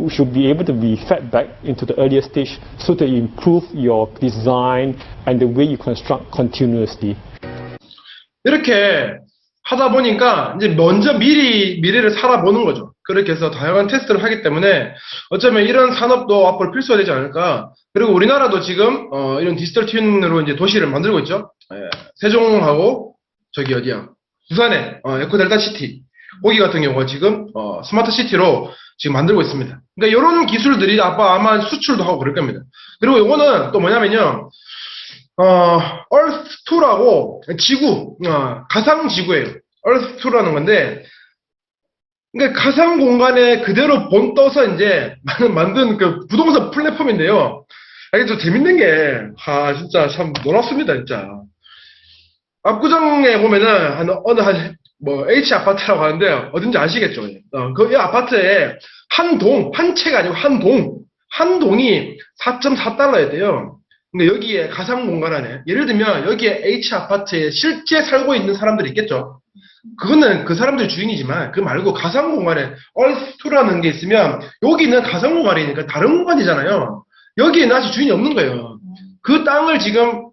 should be able to be fed back into the earlier stage so that you improve your design and the way you construct continuously. 이렇게 하다 보니까 이제 먼저 미래를 살아보는 거죠. 그렇게 해서 다양한 테스트를 하기 때문에 어쩌면 이런 산업도 앞으로 필수가 되지 않을까. 그리고 우리나라도 지금 이런 디지털 트윈으로 이제 도시를 만들고 있죠. 세종하고 저기 어디야? 부산에 에코델타 시티. 거기 같은 경우가 지금 스마트 시티로 지금 만들고 있습니다. 그러니까 이런 기술들이 아마 수출도 하고 그럴 겁니다. 그리고 이거는 또 뭐냐면요. Earth2라고 지구, 가상 지구예요. Earth2라는 건데, 그러니까 가상 공간에 그대로 떠서 이제 만든 그 부동산 플랫폼인데요. 이게 좀 재밌는 게, 진짜 참 놀랍습니다, 진짜. 압구정에 보면은 H 아파트라고 하는데 어딘지 아시겠죠? 이 아파트에 한 채가 아니고 한 동이 4.4달러였대요. 근데 여기에 가상 공간 안에 예를 들면 여기에 H 아파트에 실제 살고 있는 사람들이 있겠죠. 그거는 그 사람들 주인이지만 그 말고 가상 공간에 Earth2라는 게 있으면 여기는 가상 공간이니까 다른 공간이잖아요. 여기에는 아직 주인이 없는 거예요. 그 땅을 지금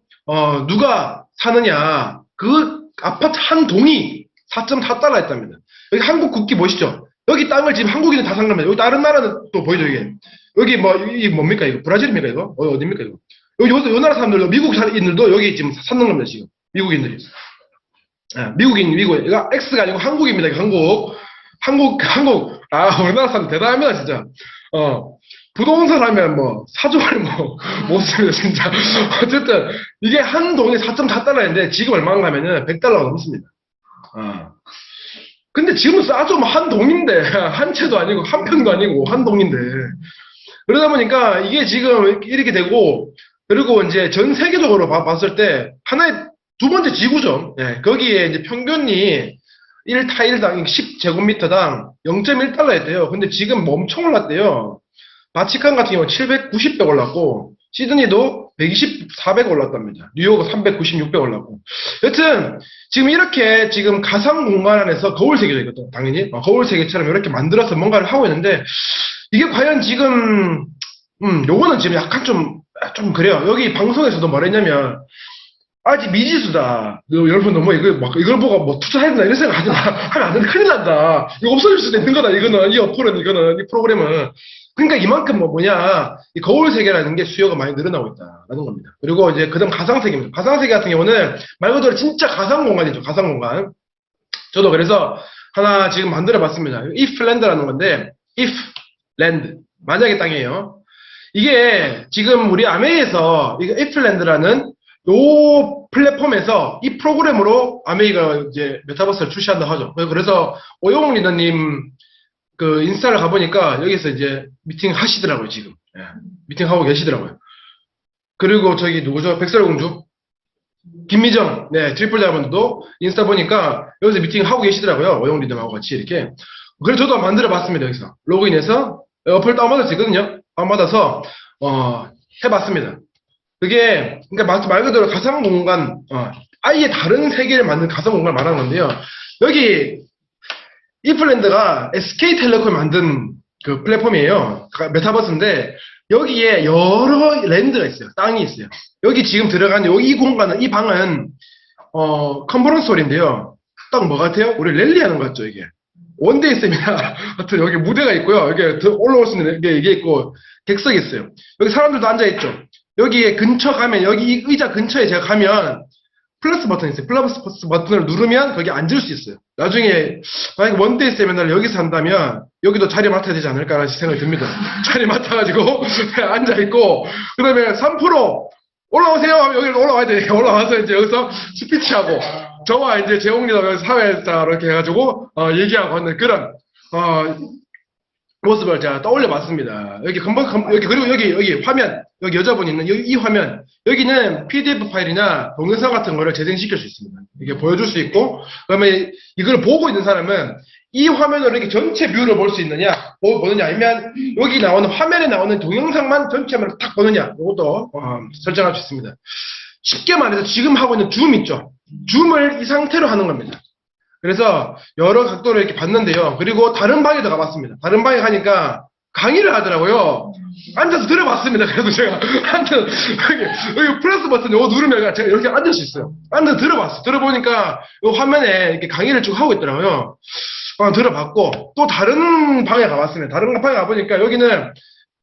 누가 사느냐, 그 아파트 한 동이 4.4달러였답니다. 여기 한국 국기 보시죠? 여기 땅을 지금 한국인은 다 산 겁니다. 여기 다른 나라는 또 보이죠, 이게. 여기 이게 뭡니까, 이거? 브라질입니까, 이거? 어디입니까, 이거? 요 나라 사람들도, 미국 사람들도 여기 지금 샀는 겁니다, 지금. 미국인들이. 미국. 이거 X가 아니고 한국입니다, 이거 한국. 우리나라 사람 대단합니다, 진짜. 부동산 하면 사조를 못 씁니다, 진짜. 어쨌든, 이게 한 동에 4.4달러인데, 지금 얼마인가 하면은 100달러가 넘습니다. 근데 지금은 싸죠. 한 동인데, 한 채도 아니고, 한 평도 아니고, 한 동인데. 그러다 보니까 이게 지금 이렇게 되고, 그리고 이제 전 세계적으로 봤을 때, 하나의 두 번째 지구죠. 거기에 이제 평균이 1타일당 10제곱미터당 0.1달러였대요. 근데 지금 엄청 올랐대요. 바치칸 같은 경우 790배 올랐고, 시드니도 400 올랐답니다. 뉴욕은 390, 600 올랐고. 여튼, 지금 이렇게 지금 가상 공간 안에서 거울 세계죠, 이것도. 당연히. 거울 세계처럼 이렇게 만들어서 뭔가를 하고 있는데, 이게 과연 지금, 요거는 지금 약간 좀 그래요. 여기 방송에서도 말했냐면, 아직 미지수다. 여러분도 이걸 보고 투자해야 된다. 이런 생각 하면 안 된다. 큰일 난다. 이거 없어질 수도 있는 거다. 이 어플은, 이 프로그램은. 그러니까 이만큼 이 거울 세계라는 게 수요가 많이 늘어나고 있다라는 겁니다. 그리고 이제 그다음 가상 세계입니다. 가상 세계 같은 경우는 말 그대로 진짜 가상 공간이죠. 가상 공간. 저도 그래서 하나 지금 만들어 봤습니다. if land라는 건데, if land. 만약의 땅이에요. 이게 지금 우리 아메이에서 if land라는 요 플랫폼에서 이 프로그램으로 아메이가 이제 메타버스를 출시한다 하죠. 그래서 오용 리더님 그 인스타를 가보니까 여기서 이제 미팅 하시더라고요, 지금. 미팅하고 계시더라고요. 그리고 저기 누구죠? 백설공주? 김미정, 트리플 다이아몬드도 인스타 보니까 여기서 미팅하고 계시더라고요. 오용 리더하고 같이 이렇게. 그래서 저도 만들어 봤습니다, 여기서. 로그인해서 어플 다운받을 수 있거든요. 다운받아서 해봤습니다. 그게 그러니까 말 그대로 가상 공간, 아예 다른 세계를 만든 가상 공간을 말하는 건데요. 여기 이플랜드가 SK텔레콤이 만든 그 플랫폼이에요. 메타버스인데 여기에 여러 랜드가 있어요. 땅이 있어요. 여기 지금 들어간 이 공간은, 이 방은 컨퍼런스 홀인데요. 딱 뭐 같아요? 우리 랠리 하는 거 같죠, 이게. 원데이 세미나 하여튼 여기 무대가 있고요. 여기 올라올 수 있는 이게 있고 객석이 있어요. 여기 사람들도 앉아 있죠. 여기에 근처 가면, 여기 이 의자 근처에 제가 가면 플러스 버튼이 있어요. 플러스 버튼을 누르면 거기 앉을 수 있어요. 나중에 만약에 원데이 세미나를 여기서 한다면 여기도 자리 맡아야 되지 않을까라는 생각이 듭니다. 자리 맡아가지고 앉아있고, 그 다음에 3% 올라오세요 하면 여기로 올라와야 돼. 올라와서 이제 여기서 스피치하고 저와 이제 재홍리도 사회자 이렇게 해가지고 얘기하고 하는 그런 모습을 제가 떠올려 봤습니다. 여기 여기 그리고 여기 화면, 여기 여자분이 있는 이 화면, 여기는 PDF 파일이나 동영상 같은 거를 재생시킬 수 있습니다. 이게 보여줄 수 있고, 그다음에 이걸 보고 있는 사람은 이 화면으로 이렇게 전체 뷰를 볼 수 있느냐, 보느냐, 아니면 여기 나오는 화면에 나오는 동영상만 전체 화면을 딱 보느냐, 이것도 설정할 수 있습니다. 쉽게 말해서 지금 하고 있는 줌 있죠? 줌을 이 상태로 하는 겁니다. 그래서 여러 각도로 이렇게 봤는데요. 그리고 다른 방에도 가봤습니다. 다른 방에 가니까 강의를 하더라고요. 앉아서 들어봤습니다. 그래도 제가 여기 플러스 버튼 이거 누르면 제가 이렇게 앉을 수 있어요. 앉아서 들어봤어요. 들어보니까 이 화면에 이렇게 강의를 쭉 하고 있더라고요. 들어봤고, 또 다른 방에 가봤습니다. 다른 방에 가보니까 여기는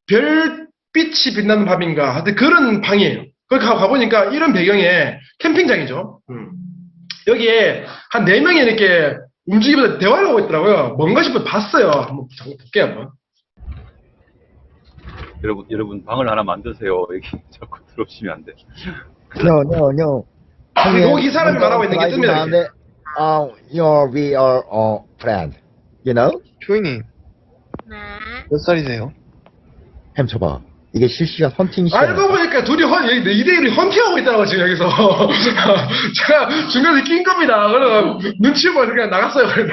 별빛이 빛나는 밤인가 하여튼 그런 방이에요. 거기 가보니까 이런 배경에 캠핑장이죠. 여기에 한 4명이 이렇게 움직이면서 대화를 하고 있더라고요. 뭔가 싶어서 봤어요. 한번 볼게요, 한번. 여러분 방을 하나 만드세요. 여기 자꾸 들어오시면 안 돼. No. 여기 사람이 말하고 있는 게 뜹니다. 이렇게. We are friend. You know? 조이님. 몇 살이세요? 햄쳐봐. 이게 실시간 헌팅 시간. 알고 보니까 둘이 2대1이 헌팅하고 있더라고요, 지금 여기서. 제가 중간에 낀 겁니다. 그래서 눈치 보고 그냥 나갔어요, 그래서.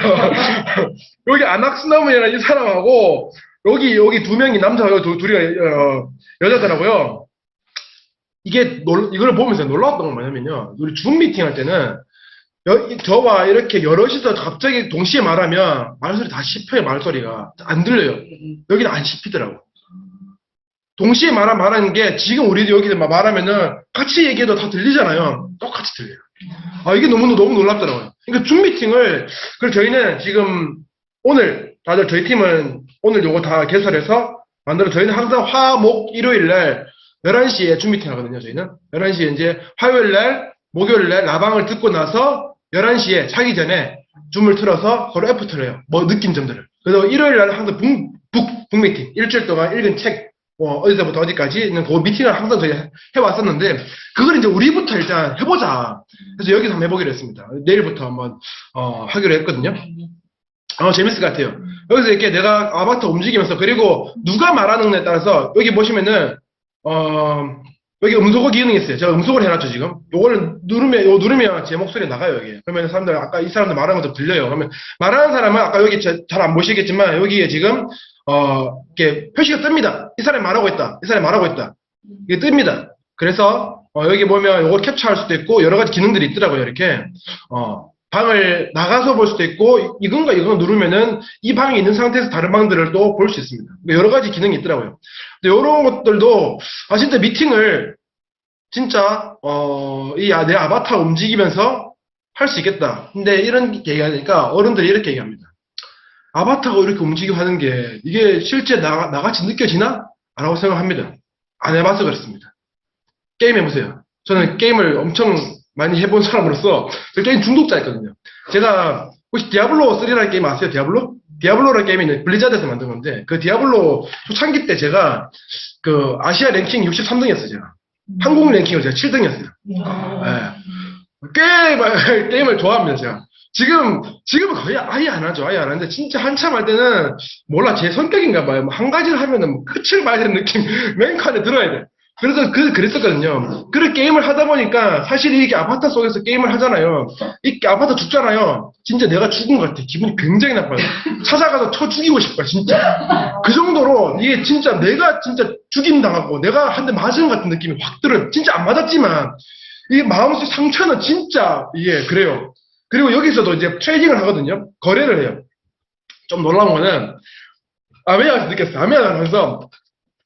여기 아낙스나무이라는 이 사람하고, 여기 2명이 남자고 둘이 여자더라고요. 이걸 보면서 놀라웠던 건 뭐냐면요. 우리 줌 미팅 할 때는, 저와 이렇게 여럿이서 갑자기 동시에 말하면, 말소리 다 씹혀요, 말소리가. 안 들려요. 여기는 안 씹히더라고요. 동시에 말하는 게, 지금 우리도 여기서 말하면은, 같이 얘기해도 다 들리잖아요. 똑같이 들려요. 이게 너무 놀랍더라고요. 그러니까 줌 미팅을, 그래서 저희는 지금, 다들 저희 팀은 오늘 요거 다 개설해서 저희는 항상 화, 목, 일요일날 11시에 줌 미팅 하거든요, 저희는. 11시에 이제 화요일날, 목요일날 라방을 듣고 나서 11시에 자기 전에 줌을 틀어서 서로 애프터를 해요. 느낀 점들을. 그래서 일요일날 항상 북 미팅. 일주일 동안 읽은 책, 어디서부터 어디까지 있는 그 미팅을 항상 저희 해왔었는데, 그걸 이제 우리부터 일단 해보자. 그래서 여기서 한번 해보기로 했습니다. 내일부터 한번, 하기로 했거든요. 재밌을 것 같아요. 여기서 이렇게 내가 아바타 움직이면서, 그리고 누가 말하는냐에 따라서, 여기 보시면은, 여기 음소거 기능이 있어요. 제가 음소거를 해놨죠, 지금. 요거를 누르면 제 목소리 나가요, 여기. 그러면 사람들, 아까 이 사람들 말하는 것도 들려요. 그러면 말하는 사람은 아까 여기 잘 안 보시겠지만, 여기에 지금, 이렇게 표시가 뜹니다. 이 사람이 말하고 있다. 이 사람이 말하고 있다. 이게 뜹니다. 그래서, 여기 보면 요걸 캡처할 수도 있고, 여러 가지 기능들이 있더라고요, 이렇게. 방을 나가서 볼 수도 있고, 이건가 누르면은 이 방에 있는 상태에서 다른 방들을 또 볼 수 있습니다. 여러 가지 기능이 있더라고요. 근데 이런 것들도, 진짜 미팅을, 진짜, 내 아바타 움직이면서 할 수 있겠다. 근데 이런 얘기하니까 어른들이 이렇게 얘기합니다. 아바타가 이렇게 움직이고 하는 게, 이게 실제 나같이 느껴지나? 라고 생각합니다. 안 해봐서 그렇습니다. 게임 해보세요. 저는 게임을 엄청 많이 해본 사람으로서 게임 중독자였거든요. 제가 혹시 디아블로 3라는 게임 아세요? 디아블로라는 게임이 있는 블리자드에서 만든 건데, 그 디아블로 초창기 때 제가 그 아시아 랭킹 63등이었어요, 제가. 한국 랭킹으로 제가 7등이었어요. 꽤 게임을 좋아합니다, 제가. 지금은 거의 아예 안 하죠. 아예 안 하는데, 진짜 한참 할 때는, 몰라, 제 성격인가 봐요. 한 가지를 하면은 끝을 봐야 되는 느낌, 맨 칸에 들어야 돼. 그래서 그랬었거든요. 그런 게임을 하다 보니까 사실 이게 아파트 속에서 게임을 하잖아요. 이 아파트 죽잖아요. 진짜 내가 죽은 것 같아. 기분이 굉장히 나빠요. 찾아가서 쳐 죽이고 싶어요, 진짜. 그 정도로 이게 진짜 내가 진짜 죽임 당하고 내가 한 대 맞은 것 같은 느낌이 확 들어요. 진짜 안 맞았지만 이 마음속 상처는 진짜 이게 그래요. 그리고 여기서도 이제 트레이딩을 하거든요. 거래를 해요. 좀 놀라운 거는 아메리카에서 느꼈어요. 아메리카에서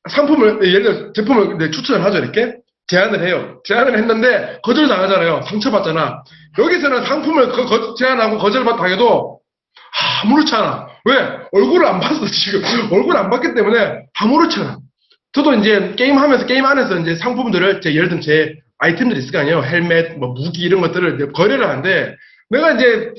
상품을, 예를 들어 제품을 추천을 하죠, 이렇게. 제안을 해요. 제안을 했는데 거절당하잖아요. 상처받잖아. 여기서는 상품을 제안하고 거절당해도 아무렇지 않아. 왜? 얼굴을 안 봤어, 지금. 얼굴을 안 봤기 때문에 아무렇지 않아. 저도 이제 게임 안에서 이제 상품들을, 예를 들면 제 아이템들이 있을 거 아니에요. 헬멧, 뭐 무기 이런 것들을 이제 거래를 하는데, 내가 이제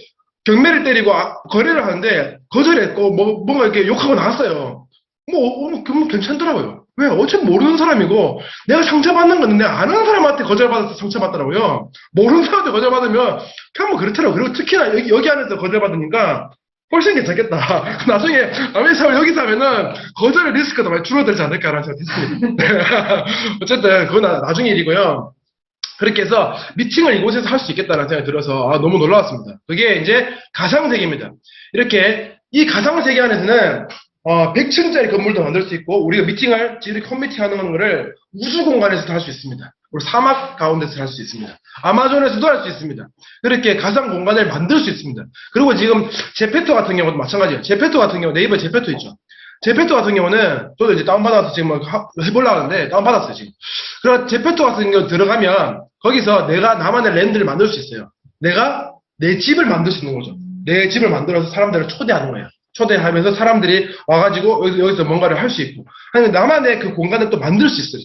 경매를 때리고 거래를 하는데 거절했고, 뭔가 이렇게 욕하고 나왔어요. 뭐 괜찮더라고요. 왜? 어차피 모르는 사람이고, 내가 상처받는 건데, 아는 사람한테 거절받아서 상처받더라고요. 모르는 사람한테 거절받으면, 그냥 뭐 그렇더라고요. 그리고 특히나 여기 안에서 거절받으니까, 훨씬 괜찮겠다. 나중에, 아메리카를 여기서 하면은, 거절의 리스크가 많이 줄어들지 않을까라는 생각이 있습니다. 어쨌든, 그건 나중에 일이고요. 그렇게 해서, 미팅을 이곳에서 할 수 있겠다는 생각이 들어서, 너무 놀라웠습니다. 그게 이제, 가상세계입니다. 이렇게, 이 가상세계 안에서는, 100층짜리 건물도 만들 수 있고, 우리가 미팅을, 이렇게 컴미팅 하는 거를 우주 공간에서도 할 수 있습니다. 그리고 사막 가운데서 할 수 있습니다. 아마존에서도 할 수 있습니다. 그렇게 가상 공간을 만들 수 있습니다. 그리고 지금 제페토 같은 경우도 마찬가지예요. 제페토 같은 경우, 네이버 제페토 있죠. 제페토 같은 경우는, 저도 이제 다운받아서 지금 해보려고 하는데, 다운받았어요, 지금. 그래서 제페토 같은 경우 들어가면, 거기서 내가 나만의 랜드를 만들 수 있어요. 내가 내 집을 만들 수 있는 거죠. 내 집을 만들어서 사람들을 초대하는 거예요. 초대하면서 사람들이 와가지고 여기서 뭔가를 할 수 있고, 아니 나만의 그 공간을 또 만들 수 있어요.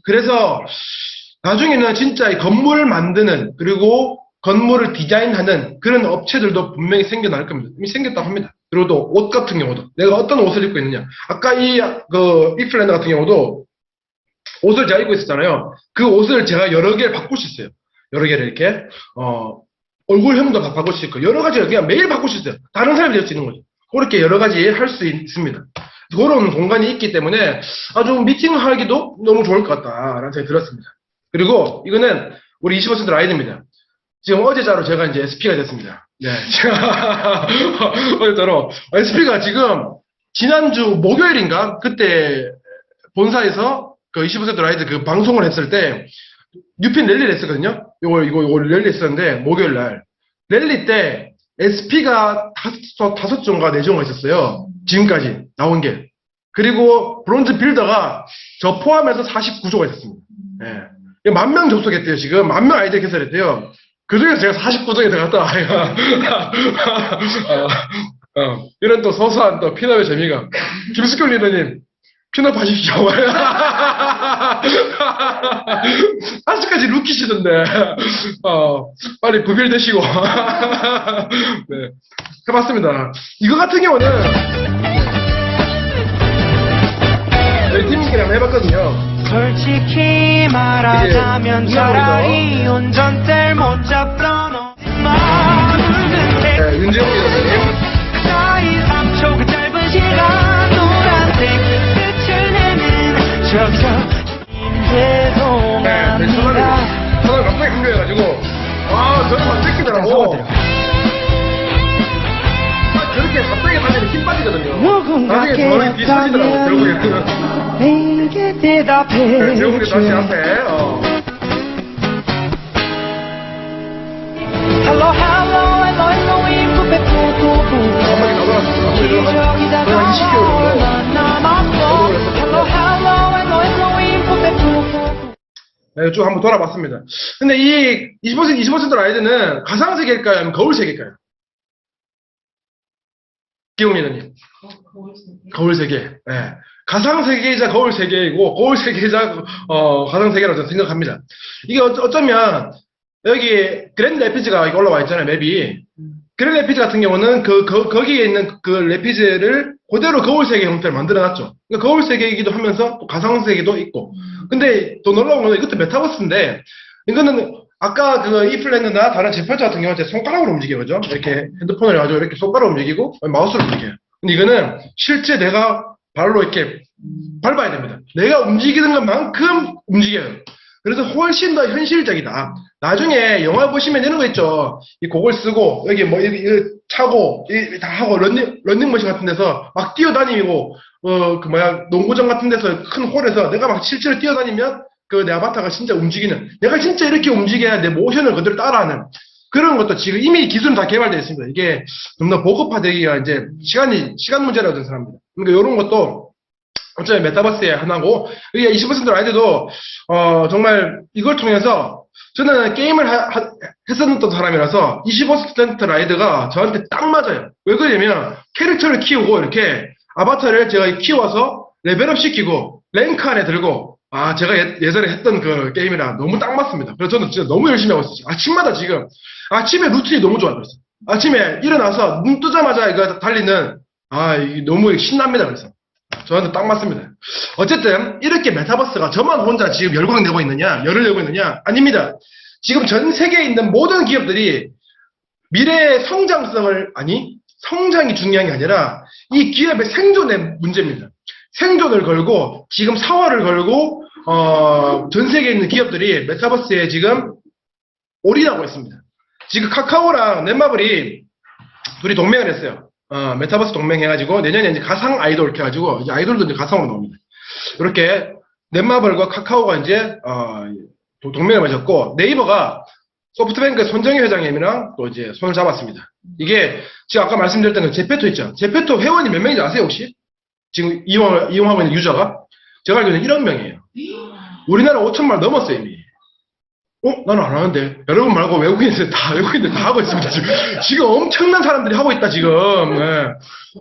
그래서 나중에는 진짜 이 건물을 만드는, 그리고 건물을 디자인하는 그런 업체들도 분명히 생겨날 겁니다. 이미 생겼다고 합니다. 그리고 또 옷 같은 경우도 내가 어떤 옷을 입고 있느냐, 아까 이플랜드 같은 경우도 옷을 제가 입고 있었잖아요. 그 옷을 제가 여러 개를 바꿀 수 있어요. 여러 개를 이렇게 얼굴형도 다 바꿀 수 있고, 여러 가지를 그냥 매일 바꿀 수 있어요. 다른 사람이 될 수 있는 거죠. 그렇게 여러 가지 할 수 있습니다. 그런 공간이 있기 때문에 아주 미팅하기도 너무 좋을 것 같다라는 생각이 들었습니다. 그리고 이거는 우리 25% 라이드입니다. 지금 어제자로 제가 이제 SP가 됐습니다. 네. 제가 어제자로 SP가 지금 지난주 목요일인가? 그때 본사에서 그 25% 라이드 그 방송을 했을 때 뉴핀 랠리를 했었거든요. 이거 랠리 했었는데, 목요일 날. 랠리 때 SP가 5종가 4종가 있었어요. 지금까지 나온 게. 그리고 브론즈 빌더가 저 포함해서 49조가 있었습니다. 예. 10,000명 접속했대요, 지금. 10,000명 아이디어 개설했대요. 그 중에서 제가 49종에 들어갔다. 이런 또 소소한 또 피납의 재미가. 김숙경 리더님, 피납하십시오. 아직까지 루키시던데. 빨리 구별되시고. 네. 해봤습니다. 이거 같은 경우는, 저희 팀끼리 한번 해봤거든요. 솔직히 말하자면 차라리 운전대를 못 잡던 네, 윤재홍 리더님. 3초 그 짧은 시간 노란색 끝을 내는 저기서 네, 전화를 갑자기 흥겨해가지고, 저를 막 뜯기더라고. 저렇게 갑자기 다니면 힘 빠지거든요. 나중에 저를 뒤처지더라고, 결국에는. 내게 대답해. 재홍이 다시 앞에, Hello, hello, hello, hello, 인구배 푸푸푸. 기적이다, 너 20개월 얼마나 남았어. Hello, hello, hello, hello, 인구배 푸푸푸. 네, 쭉 한번 돌아봤습니다. 근데 이 25% 라이드는 가상세계일까요? 아니면 거울세계일까요? 기웅리더님. 거울세계. 네. 가상세계이자 거울세계이고, 거울세계이자, 가상세계라고 저는 생각합니다. 이게 어쩌면, 여기 그랜드 레피즈가 올라와 있잖아요, 맵이. 그랜드 레피즈 같은 경우는 거기에 있는 그 레피즈를 그대로 거울세계 형태를 만들어놨죠. 그러니까 거울세계이기도 하면서 또 가상세계도 있고. 근데 또 놀라운 건 이것도 메타버스인데, 이거는 아까 그 이플랜드나 다른 제팔자 같은 경우는 제 손가락으로 움직여요, 그죠? 이렇게 핸드폰을 가지고 이렇게 손가락으로 움직이고 마우스로 움직여요. 근데 이거는 실제 내가 발로 이렇게 밟아야 됩니다. 내가 움직이는 것만큼 움직여요. 그래서 훨씬 더 현실적이다. 나중에 영화 보시면 이런 거 있죠. 이 곡을 쓰고 여기 뭐 이렇게 차고 다 하고 런닝머신 같은 데서 막 뛰어다니고 농구장 같은 데서 큰 홀에서 내가 막 실제로 뛰어다니면 그 내 아바타가 진짜 움직이는, 내가 진짜 이렇게 움직여야 내 모션을 그대로 따라하는 그런 것도 지금 이미 기술은 다 개발되어 있습니다. 이게 좀 더 보급화되기가 이제 시간 문제라고 저는 생각합니다. 그러니까 이런 것도 어쩌면 메타버스의 하나고, 이게 20% 라이드도 정말 이걸 통해서 저는 게임을 했었던 사람이라서 25% 라이드가 저한테 딱 맞아요. 왜 그러냐면 캐릭터를 키우고 이렇게 아바타를 제가 키워서 레벨업 시키고 랭크 안에 들고, 제가 예전에 했던 그 게임이랑 너무 딱 맞습니다. 그래서 저는 진짜 너무 열심히 하고 있어요. 아침마다 지금 아침에 루틴이 너무 좋아요. 아침에 일어나서 눈 뜨자마자 이거 달리는 이게 너무 신납니다. 그래서 저한테 딱 맞습니다. 어쨌든 이렇게 메타버스가 저만 혼자 지금 열을 내고 있느냐? 아닙니다. 지금 전 세계에 있는 모든 기업들이 미래의 성장이 중요한 게 아니라 이 기업의 생존의 문제입니다. 생존을 걸고 지금 사활을 걸고 전 세계에 있는 기업들이 메타버스에 지금 올인하고 있습니다. 지금 카카오랑 넷마블이 둘이 동맹을 했어요. 메타버스 동맹해가지고 내년에 이제 가상 아이돌 이렇게 해가지고 이제 아이돌도 이제 가상으로 나옵니다. 이렇게 넷마블과 카카오가 이제 동맹을 맺었고, 네이버가 소프트뱅크 손정희 회장님이랑 또 이제 손을 잡았습니다. 이게 제가 아까 말씀드렸던 그 제페토 있죠. 제페토 회원이 몇 명인지 아세요 혹시? 지금 이용하고 있는 유저가? 제가 알기로는 1억 명이에요. 우리나라 5천만 넘었어요 이미. 나는 안 하는데. 여러분 말고 외국인들 다 하고 있습니다. 지금 엄청난 사람들이 하고 있다 지금. 네.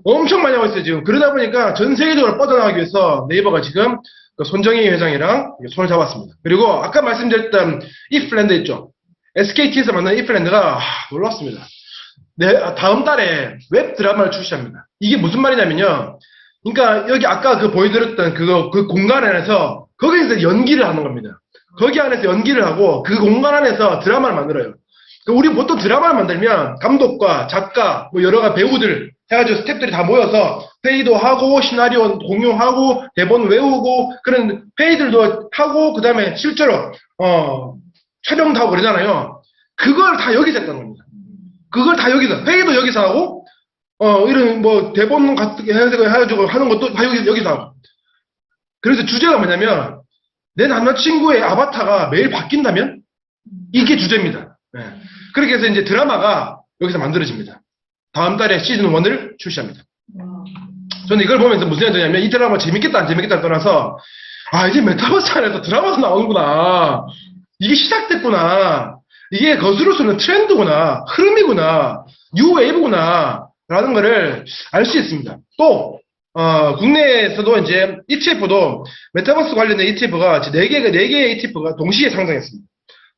엄청 많이 하고 있어요 지금. 그러다 보니까 전 세계적으로 뻗어나가기 위해서 네이버가 지금 그 손정희 회장이랑 손을 잡았습니다. 그리고 아까 말씀드렸던 이플랜드 있죠. SKT에서 만난 이플랜드가 놀랍습니다. 다음 달에 웹 드라마를 출시합니다. 이게 무슨 말이냐면요. 그러니까 여기 아까 그 보여드렸던 그 공간 안에서 거기에서 연기를 하는 겁니다. 거기 안에서 연기를 하고 그 공간 안에서 드라마를 만들어요. 우리 보통 드라마를 만들면 감독과 작가, 뭐 여러 가지 배우들 해가지고 스태프들이 다 모여서 회의도 하고 시나리오 공유하고 대본 외우고 그런 회의들도 하고 그 다음에 실제로 촬영도 하고 그러잖아요. 그걸 다 여기서 했던 겁니다. 그걸 다 여기서, 회의도 여기서 하고 이런 뭐 대본 같은 게 해가지고 하는 것도 다 여기서 하고. 그래서 주제가 뭐냐면 내 남자친구의 아바타가 매일 바뀐다면? 이게 주제입니다. 네. 그렇게 해서 이제 드라마가 여기서 만들어집니다. 다음 달에 시즌 1을 출시합니다. 저는 이걸 보면서 무슨 생각이 드냐면 이 드라마 재밌겠다 안 재밌겠다를 떠나서 이제 메타버스 안에서 드라마도 나오는구나. 이게 시작됐구나. 이게 거스르서는 트렌드구나. 흐름이구나. 뉴웨이브구나. 라는 거를 알 수 있습니다. 또 국내에서도 이제 ETF도 메타버스 관련된 ETF가 4개의 ETF가 동시에 상장했습니다.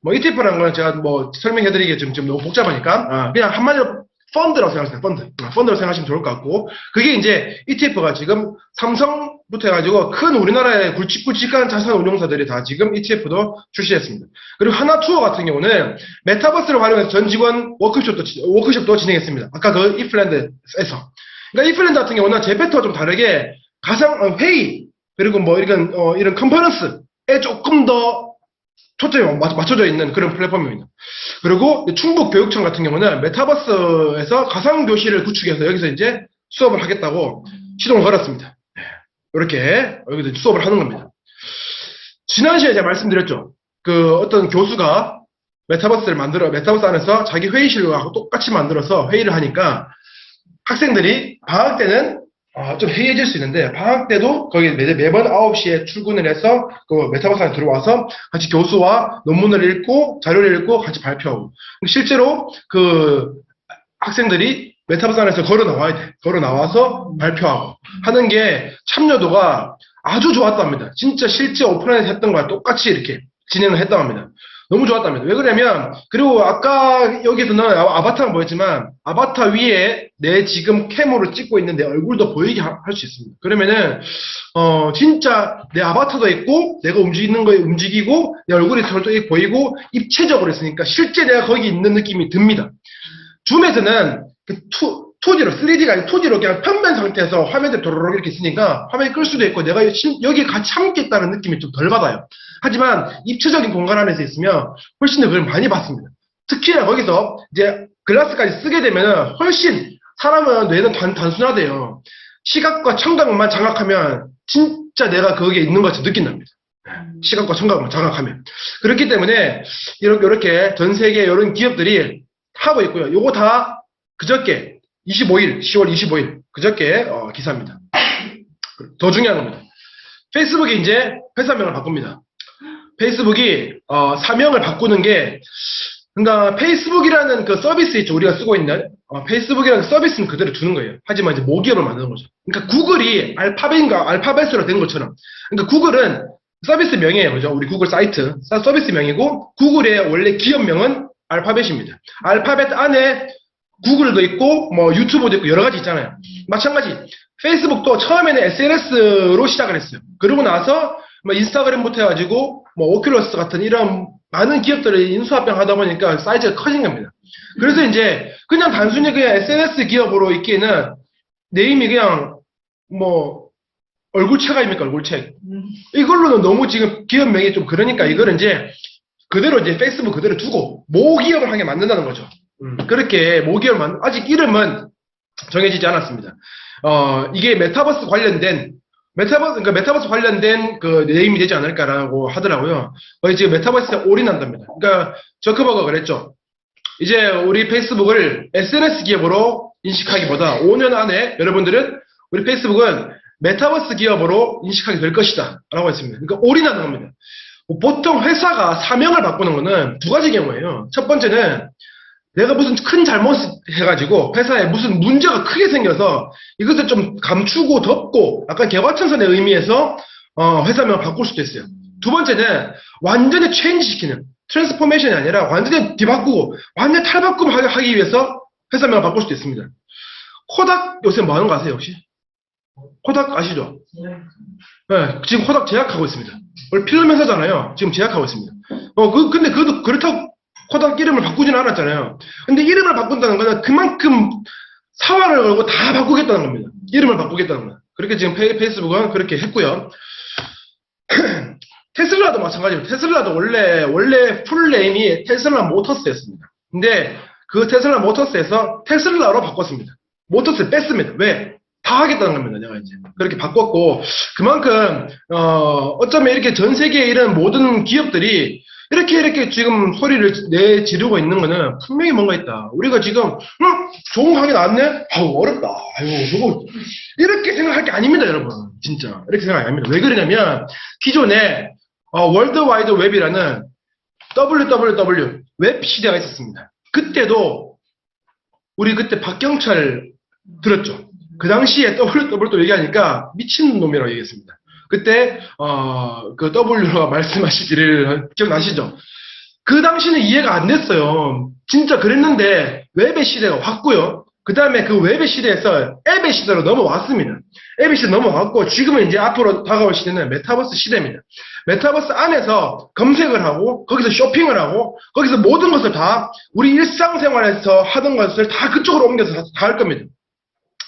뭐 ETF라는 건 제가 뭐 설명해드리기 좀 너무 복잡하니까 그냥 한마디로 펀드라고 생각하세요. 펀드라고 생각하시면 좋을 것 같고, 그게 이제 ETF가 지금 삼성부터 해가지고 큰 우리나라의 굵직굵직한 자산 운용사들이 다 지금 ETF도 출시했습니다. 그리고 하나투어 같은 경우는 메타버스를 활용해서 전 직원 워크숍도 진행했습니다. 아까 그 이플랜드에서. 그러니까 이플랜드 같은 경우는 제페토와 좀 다르게 가상 회의 그리고 뭐 이런 컨퍼런스에 조금 더 초점이 맞춰져 있는 그런 플랫폼입니다. 그리고 충북 교육청 같은 경우는 메타버스에서 가상교실을 구축해서 여기서 이제 수업을 하겠다고 시동을 걸었습니다. 이렇게 여기서 수업을 하는 겁니다. 지난 시간에 제가 말씀드렸죠. 그 어떤 교수가 메타버스 안에서 자기 회의실과 똑같이 만들어서 회의를 하니까 학생들이 방학 때는 좀 해이해질 수 있는데, 방학 때도 거기 매번 9시에 출근을 해서 그 메타버스 안에 들어와서 같이 교수와 논문을 읽고 자료를 읽고 같이 발표하고, 실제로 그 학생들이 메타버스 안에서 걸어 나와서 발표하고 하는 게 참여도가 아주 좋았답니다. 진짜 실제 오프라인에서 했던 거랑 똑같이 이렇게 진행을 했다고 합니다. 너무 좋았답니다. 왜 그러냐면, 그리고 아까 여기서는 아바타가 보였지만 아바타 위에 내 지금 캠으로 찍고 있는 내 얼굴도 보이게 할 수 있습니다. 그러면은 진짜 내 아바타도 있고 내가 움직이는 거에 움직이고 내 얼굴이 또 보이고 입체적으로 있으니까 실제 내가 거기 있는 느낌이 듭니다. 줌에서는 그 2D로, 3D가 아니라 2D로 그냥 평면 상태에서 화면에 도로록 이렇게 있으니까 화면이 끌 수도 있고 내가 여기 같이 함께 있다는 느낌이 좀 덜 받아요. 하지만 입체적인 공간 안에서 있으면 훨씬 더 그걸 많이 받습니다. 특히나 거기서 이제 글라스까지 쓰게 되면 훨씬 사람은 뇌는 단순하대요. 시각과 청각만 장악하면 진짜 내가 거기에 있는 것처럼 느낀답니다. 시각과 청각만 장악하면. 그렇기 때문에 이렇게 전 세계 이런 기업들이 하고 있고요. 요거 다 그저께 10월 25일 그저께 기사입니다. 더 중요한 겁니다. 페이스북이 이제 회사명을 바꿉니다. 페이스북이 사명을 바꾸는 게 그러니까 페이스북이라는 그 서비스 있죠. 우리가 쓰고 있는 페이스북이라는 서비스는 그대로 두는 거예요. 하지만 이제 모기업을 만드는 거죠. 그러니까 구글이 알파벳으로 된 것처럼. 그러니까 구글은 서비스 명이에요. 그죠? 우리 구글 사이트 서비스 명이고 구글의 원래 기업명은 알파벳입니다. 알파벳 안에 구글도 있고 뭐 유튜브도 있고 여러 가지 있잖아요. 마찬가지 페이스북도 처음에는 SNS로 시작을 했어요. 그러고 나서 뭐 인스타그램부터 해가지고 뭐 오큘러스 같은 이런 많은 기업들이 인수합병 하다 보니까 사이즈가 커진 겁니다. 그래서 이제 그냥 단순히 그냥 SNS 기업으로 있기에는 네임이 그냥 뭐 얼굴책 아닙니까? 얼굴책. 이걸로는 너무 지금 기업명이 좀 그러니까 이거를 이제 그대로 이제 페이스북 그대로 두고 모기업을 하게 만든다는 거죠. 그렇게 모기업을 아직 이름은 정해지지 않았습니다. 이게 메타버스 관련된 그 네임이 되지 않을까라고 하더라고요. 지금 메타버스에 올인한답니다. 그러니까 저커버가 그랬죠. 이제 우리 페이스북을 SNS 기업으로 인식하기보다 5년 안에 여러분들은 우리 페이스북은 메타버스 기업으로 인식하게 될 것이다 라고 했습니다. 그러니까 올인하는 겁니다. 보통 회사가 사명을 바꾸는 거는 두 가지 경우예요. 첫 번째는 내가 무슨 큰 잘못을 해가지고 회사에 무슨 문제가 크게 생겨서 이것을 좀 감추고 덮고 약간 개과천선의 의미에서 회사명을 바꿀 수도 있어요. 두 번째는 완전히 체인지시키는 트랜스포메이션이 아니라 완전히 뒤바꾸고 완전히 탈바꿈 하기 위해서 회사명을 바꿀 수도 있습니다. 코닥 요새 뭐 하는 거 아세요 혹시? 코닥 아시죠? 네, 지금 코닥 제약하고 있습니다. 원래 필름 회사잖아요. 지금 제약하고 있습니다. 근데 그것도 그렇다고 코닥 이름을 바꾸지는 않았잖아요. 근데 이름을 바꾼다는 거는 그만큼 사활을 걸고 다 바꾸겠다는 겁니다. 이름을 바꾸겠다는 거예요. 그렇게 지금 페이스북은 그렇게 했고요. 테슬라도 마찬가지입니다. 테슬라도 원래 풀네임이 테슬라 모터스였습니다. 근데 그 테슬라 모터스에서 테슬라로 바꿨습니다. 모터스를 뺐습니다. 왜? 다 하겠다는 겁니다. 내가 이제 그렇게 바꿨고 그만큼 어쩌면 이렇게 전 세계에 이런 모든 기업들이 이렇게 지금 소리를 내지르고 있는 거는 분명히 뭔가 있다. 우리가 지금 좋은 가게 나왔네? 아우 어렵다. 아유 저거 이렇게 생각할 게 아닙니다, 여러분. 진짜 이렇게 생각 안 합니다. 왜 그러냐면 기존에 월드와이드 웹이라는 WWW 웹 시대가 있었습니다. 그때도 우리 그때 박경철 들었죠? 그 당시에 WWW 얘기하니까 미친놈이라고 얘기했습니다. 그때 그 W가 말씀하시기를 기억나시죠? 그 당시는 이해가 안 됐어요. 진짜 그랬는데 웹의 시대가 왔고요. 그 다음에 그 웹의 시대에서 앱의 시대로 넘어왔습니다. 앱의 시대 넘어왔고 지금은 이제 앞으로 다가올 시대는 메타버스 시대입니다. 메타버스 안에서 검색을 하고 거기서 쇼핑을 하고 거기서 모든 것을 다 우리 일상생활에서 하던 것을 다 그쪽으로 옮겨서 다 할 겁니다.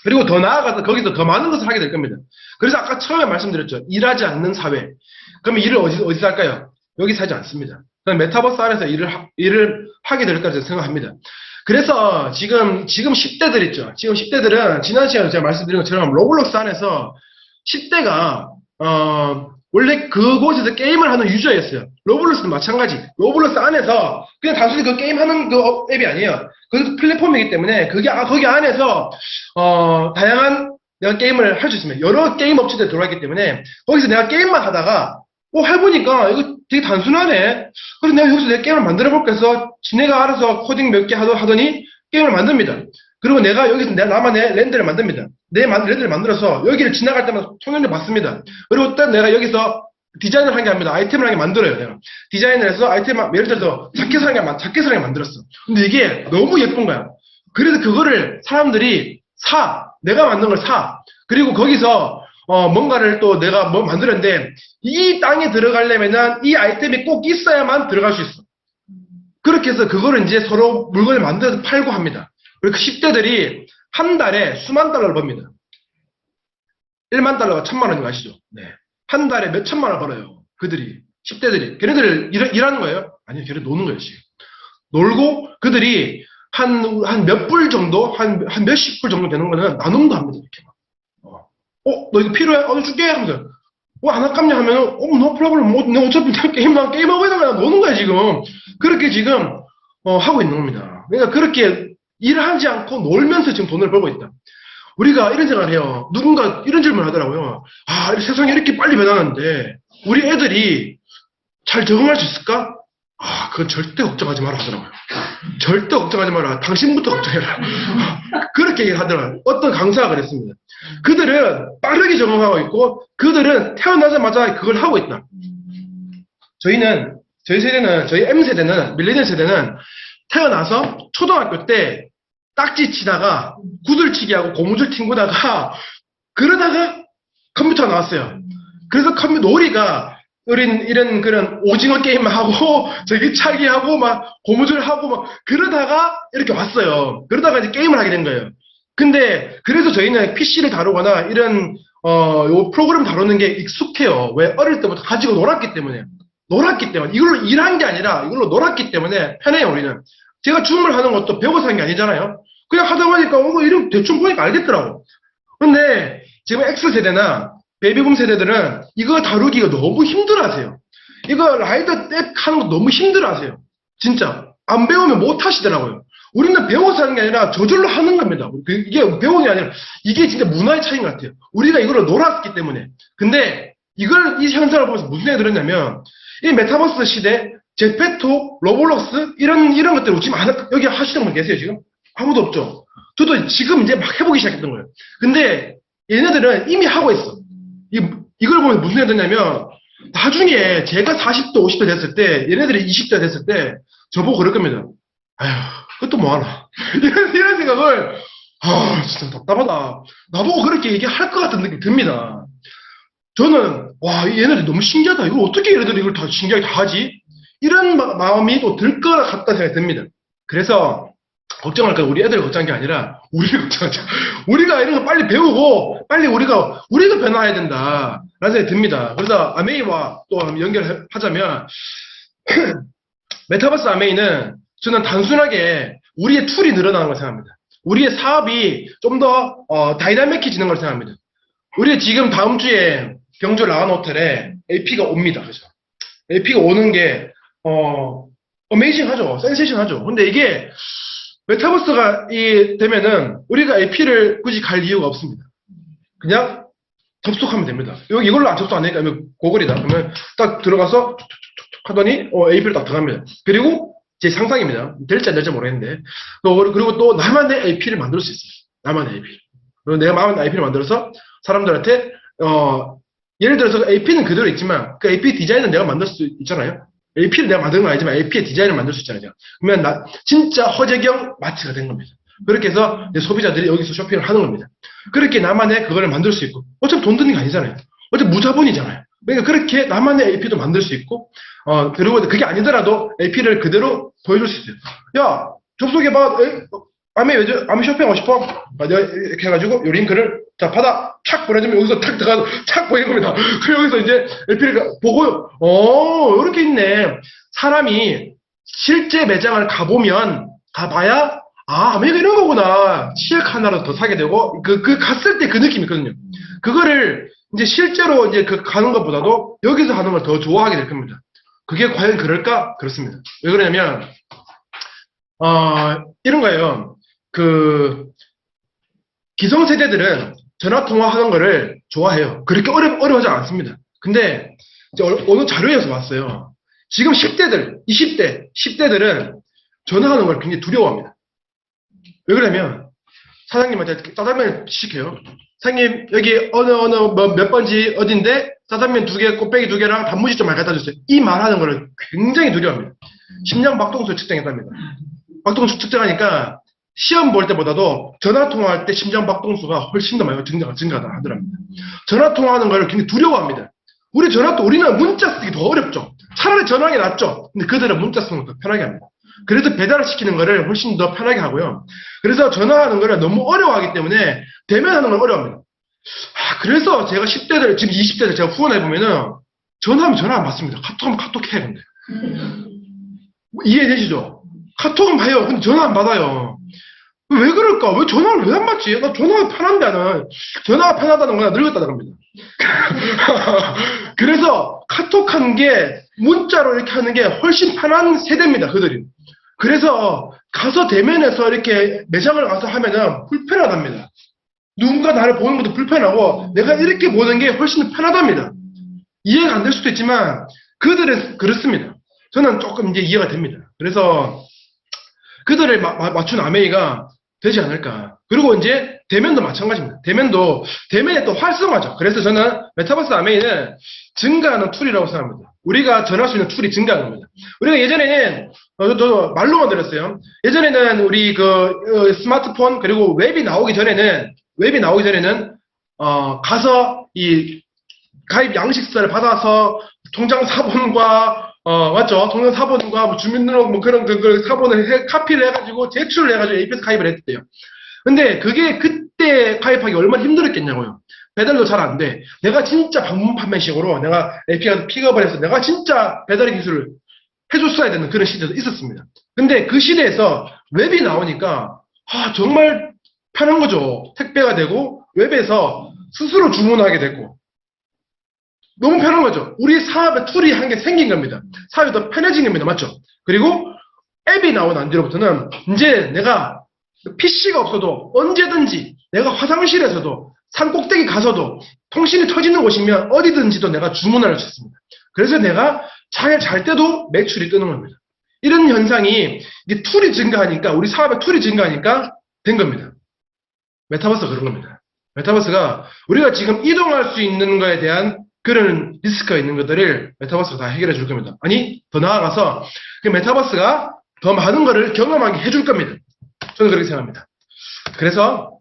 그리고 더 나아가서 거기서 더 많은 것을 하게 될 겁니다. 그래서 아까 처음에 말씀드렸죠. 일하지 않는 사회. 그러면 일을 어디서 할까요? 여기서 하지 않습니다. 그냥 메타버스 안에서 일을 하게 될 거라고 생각합니다. 그래서 지금 10대들 있죠. 지금 10대들은 지난 시간에 제가 말씀드린 것처럼 로블록스 안에서 10대가 원래 그곳에서 게임을 하는 유저였어요. 로블록스도 마찬가지. 로블록스 안에서 그냥 단순히 그 게임하는 그 앱이 아니에요. 그것도 플랫폼이기 때문에 거기 안에서 다양한 내가 게임을 할 수 있습니다. 여러 게임 업체들이 들어왔기 때문에 거기서 내가 게임만 하다가 해보니까 이거 되게 단순하네. 그래서 내가 여기서 내 게임을 만들어볼까 해서 지네가 알아서 코딩 몇 개 하더니 게임을 만듭니다. 그리고 내가 여기서 나만의 랜드를 만듭니다. 내 랜드를 만들어서 여기를 지나갈 때마다 통행을 받습니다. 그리고 또 내가 여기서 디자인을 한 게 합니다. 아이템을 한 게 만들어요. 내가 디자인을 해서 아이템 예를 들어서 자켓을 한 게 만들었어. 근데 이게 너무 예쁜 거야. 그래서 그거를 사람들이 내가 만든 걸 사. 그리고 거기서 뭔가를 또 내가 뭐 만들었는데 이 땅에 들어가려면은 이 아이템이 꼭 있어야만 들어갈 수 있어. 그렇게 해서 그거를 이제 서로 물건을 만들어서 팔고 합니다. 그리고 그 10대들이 한 달에 수만 달러를 법니다. 1만 달러가 1,000만 원인 거 아시죠? 네. 한 달에 몇 천만 원 벌어요. 그들이. 10대들이. 걔네들 일하는 거예요? 아니요, 걔네 노는 거예요, 지금. 놀고, 그들이 한 몇 불 정도, 한 몇십 불 정도 되는 거는 나눔도 합니다, 이렇게 막. 너 이거 필요해? 너 줄게? 하면서. 안 아깝냐 하면은, no problem. 내가 어차피 게임하고 있는 거야. 노는 거야, 지금. 그렇게 지금, 하고 있는 겁니다. 그러니까 그렇게 일하지 않고 놀면서 지금 돈을 벌고 있다. 우리가 이런 생각을 해요. 누군가 이런 질문을 하더라고요. 세상이 이렇게 빨리 변하는데, 우리 애들이 잘 적응할 수 있을까? 그건 절대 걱정하지 마라 하더라고요. 절대 걱정하지 마라. 당신부터 걱정해라. 그렇게 얘기를 하더라고요. 어떤 강사가 그랬습니다. 그들은 빠르게 적응하고 있고, 그들은 태어나자마자 그걸 하고 있다. 저희 세대는, 저희 M세대는, 밀레니얼 세대는 태어나서 초등학교 때 딱지 치다가 구슬치기하고 고무줄 튕구다가 그러다가 컴퓨터가 나왔어요. 그래서 놀이가 이런 그런 오징어 게임 하고 저기 차기 하고 막 고무줄 하고 막 그러다가 이렇게 왔어요. 그러다가 이제 게임을 하게 된 거예요. 근데 그래서 저희는 PC를 다루거나 이런 요 프로그램 다루는 게 익숙해요. 왜? 어릴 때부터 가지고 놀았기 때문에. 이걸로 일한 게 아니라 이걸로 놀았기 때문에 편해요, 우리는. 제가 줌을 하는 것도 배워서 한 게 아니잖아요. 그냥 하다 보니까 이름 대충 보니까 알겠더라고. 근데 지금 X세대나 베이비붐 세대들은 이거 다루기가 너무 힘들어하세요. 이거 라이더 땡 하는 거 너무 힘들어하세요. 진짜. 안 배우면 못 하시더라고요. 우리는 배워서 하는 게 아니라 저절로 하는 겁니다. 이게 배우는 게 아니라 이게 진짜 문화의 차이인 것 같아요. 우리가 이걸로 놀았기 때문에. 근데 이 현상을 보면서 무슨 얘기 들었냐면 이 메타버스 시대 젯페토, 로블록스 이런 것들 지금 여기 하시는 분 계세요 지금? 아무도 없죠. 저도 지금 이제 막 해보기 시작했던 거예요. 근데 얘네들은 이미 하고 있어. 이걸 보면 무슨 얘기 듣냐면 나중에 제가 40대, 50대 됐을 때 얘네들이 20대 됐을 때 저보고 그럴 겁니다. 그것도 뭐하나. 이런 생각을 진짜 답답하다. 나보고 그렇게 얘기할 것 같은 느낌이 듭니다. 저는 얘네들이 너무 신기하다. 이걸 어떻게 얘네들이 이걸 다 신기하게 다 하지? 이런 마음이 또 들 것 같다는 생각이 듭니다. 그래서 걱정할 건 우리 애들 걱정한 게 아니라 우리를 걱정하자. 우리가 이런 거 빨리 배우고 빨리 우리가 변화해야 된다 라는 생각이 듭니다. 그래서 아메이와 또 연결하자면 메타버스 아메이는 저는 단순하게 우리의 툴이 늘어나는 걸 생각합니다. 우리의 사업이 좀 더 다이나믹해지는 걸 생각합니다. 우리 지금 다음 주에 경주 라원 호텔에 AP가 옵니다. 그죠? AP가 오는 게 어메이징 하죠. 센세이션 하죠. 근데 이게 메타버스가 되면은 우리가 AP를 굳이 갈 이유가 없습니다. 그냥 접속하면 됩니다. 이걸로 안 접속 안 되니까 고글이다. 그러면 딱 들어가서 하더니 AP를 딱 들어갑니다. 그리고 제 상상입니다. 될지 안 될지 모르겠는데 그리고 또 나만의 AP를 만들 수 있어요. 나만의 AP. 그리고 내가 나만의 AP를 만들어서 사람들한테 예를 들어서 AP는 그대로 있지만 그 AP 디자인은 내가 만들 수 있잖아요. AP를 내가 만드는 건 아니지만 AP의 디자인을 만들 수 있잖아요. 그러면 진짜 허재경 마트가 된 겁니다. 그렇게 해서 이제 소비자들이 여기서 쇼핑을 하는 겁니다. 그렇게 나만의 그거를 만들 수 있고 어차피 돈 드는 게 아니잖아요. 어차피 무자본이잖아요. 그러니까 그렇게 나만의 AP도 만들 수 있고 그리고 그게 아니더라도 AP를 그대로 보여줄 수 있어요. 야 접속해봐. 아메 쇼핑하고 싶어? 이렇게 해가지고 요 링크를 자 받아 착 보내주면 여기서 탁 들어가서 착 보이는 겁니다. 그리고 여기서 이제 AP를 보고 이렇게 있네. 사람이 실제 매장을 가봐야 아메가 이런 거구나. 치약 하나라도 더 사게 되고 갔을 때 그 느낌이 있거든요. 그거를 이제 실제로 이제 가는 것보다도 여기서 하는 걸 더 좋아하게 될 겁니다. 그게 과연 그럴까? 그렇습니다. 왜 그러냐면 이런 거예요. 기성세대들은 전화통화하는 거를 좋아해요. 그렇게 어려워하지 않습니다. 근데 이제 어느 자료에서 봤어요. 지금 10대들, 20대, 10대들은 전화하는 걸 굉장히 두려워합니다. 왜 그러냐면 사장님한테 짜장면을 시켜요. 사장님 여기 몇 번지 어딘데 짜장면 2개, 꽃배기 2개랑 단무지 좀 많이 갖다 주세요. 이 말하는 거를 굉장히 두려워합니다. 심장 박동수 측정했답니다. 박동수 측정하니까 시험 볼 때보다도 전화 통화할 때 심장 박동수가 훨씬 더 많이 증가하다 하더랍니다. 전화 통화하는 걸 굉장히 두려워합니다. 우리는 문자 쓰기 더 어렵죠. 차라리 전화하는 게 낫죠. 근데 그들은 문자 쓰는 거 더 편하게 합니다. 그래서 배달을 시키는 거를 훨씬 더 편하게 하고요. 그래서 전화하는 거를 너무 어려워하기 때문에 대면하는 걸 어려워합니다. 그래서 제가 10대들, 지금 20대들 제가 후원해보면은 전화하면 전화 안 받습니다. 카톡하면 카톡 해야 되는데. 이해되시죠? 카톡은 봐요. 근데 전화 안 받아요. 왜 그럴까? 왜 전화를 왜 안 받지? 나 전화가 편한데 나는. 전화가 편하다는 거나 늙었다는 겁니다. 그래서 카톡 하는 게 문자로 이렇게 하는 게 훨씬 편한 세대입니다. 그들이. 그래서 가서 대면해서 이렇게 매장을 가서 하면은 불편하답니다. 누군가 나를 보는 것도 불편하고 내가 이렇게 보는 게 훨씬 편하답니다. 이해가 안 될 수도 있지만 그들은 그렇습니다. 저는 조금 이제 이해가 됩니다. 그래서 그들을 맞춘 아메이가 되지 않을까. 그리고 이제 대면도 마찬가지입니다. 대면에 또 활성화죠. 그래서 저는 메타버스 아메이는 증가하는 툴이라고 생각합니다. 우리가 전할 수 있는 툴이 증가하는 겁니다. 우리가 예전에는 저도 말로만 들었어요. 예전에는 우리 스마트폰 그리고 웹이 나오기 전에는 가서 이 가입 양식서를 받아서 통장 사본과 맞죠? 통장 사본과 뭐 주민등록 뭐 그런 그 사본을 카피를 해가지고 제출을 해가지고 APS 가입을 했대요. 근데 그게 그때 가입하기 얼마나 힘들었겠냐고요. 배달도 잘 안 돼. 내가 진짜 방문 판매식으로 내가 APS 픽업을 해서 내가 진짜 배달 기술을 해줬어야 되는 그런 시대도 있었습니다. 근데 그 시대에서 웹이 나오니까 정말 편한 거죠. 택배가 되고 웹에서 스스로 주문하게 됐고 너무 편한 거죠. 우리 사업에 툴이 한 개 생긴 겁니다. 사업이 더 편해진 겁니다. 맞죠? 그리고 앱이 나온 안뒤로부터는 이제 내가 PC가 없어도 언제든지 내가 화장실에서도 산 꼭대기 가서도 통신이 터지는 곳이면 어디든지도 내가 주문할 수 있습니다. 그래서 내가 잘 때도 매출이 뜨는 겁니다. 이런 현상이 이게 툴이 증가하니까 우리 사업의 툴이 증가하니까 된 겁니다. 메타버스가 그런 겁니다. 메타버스가 우리가 지금 이동할 수 있는 거에 대한 그런 리스크가 있는 것들을 메타버스가 다 해결해 줄 겁니다. 아니 더 나아가서 그 메타버스가 더 많은 거를 경험하게 해줄 겁니다. 저는 그렇게 생각합니다. 그래서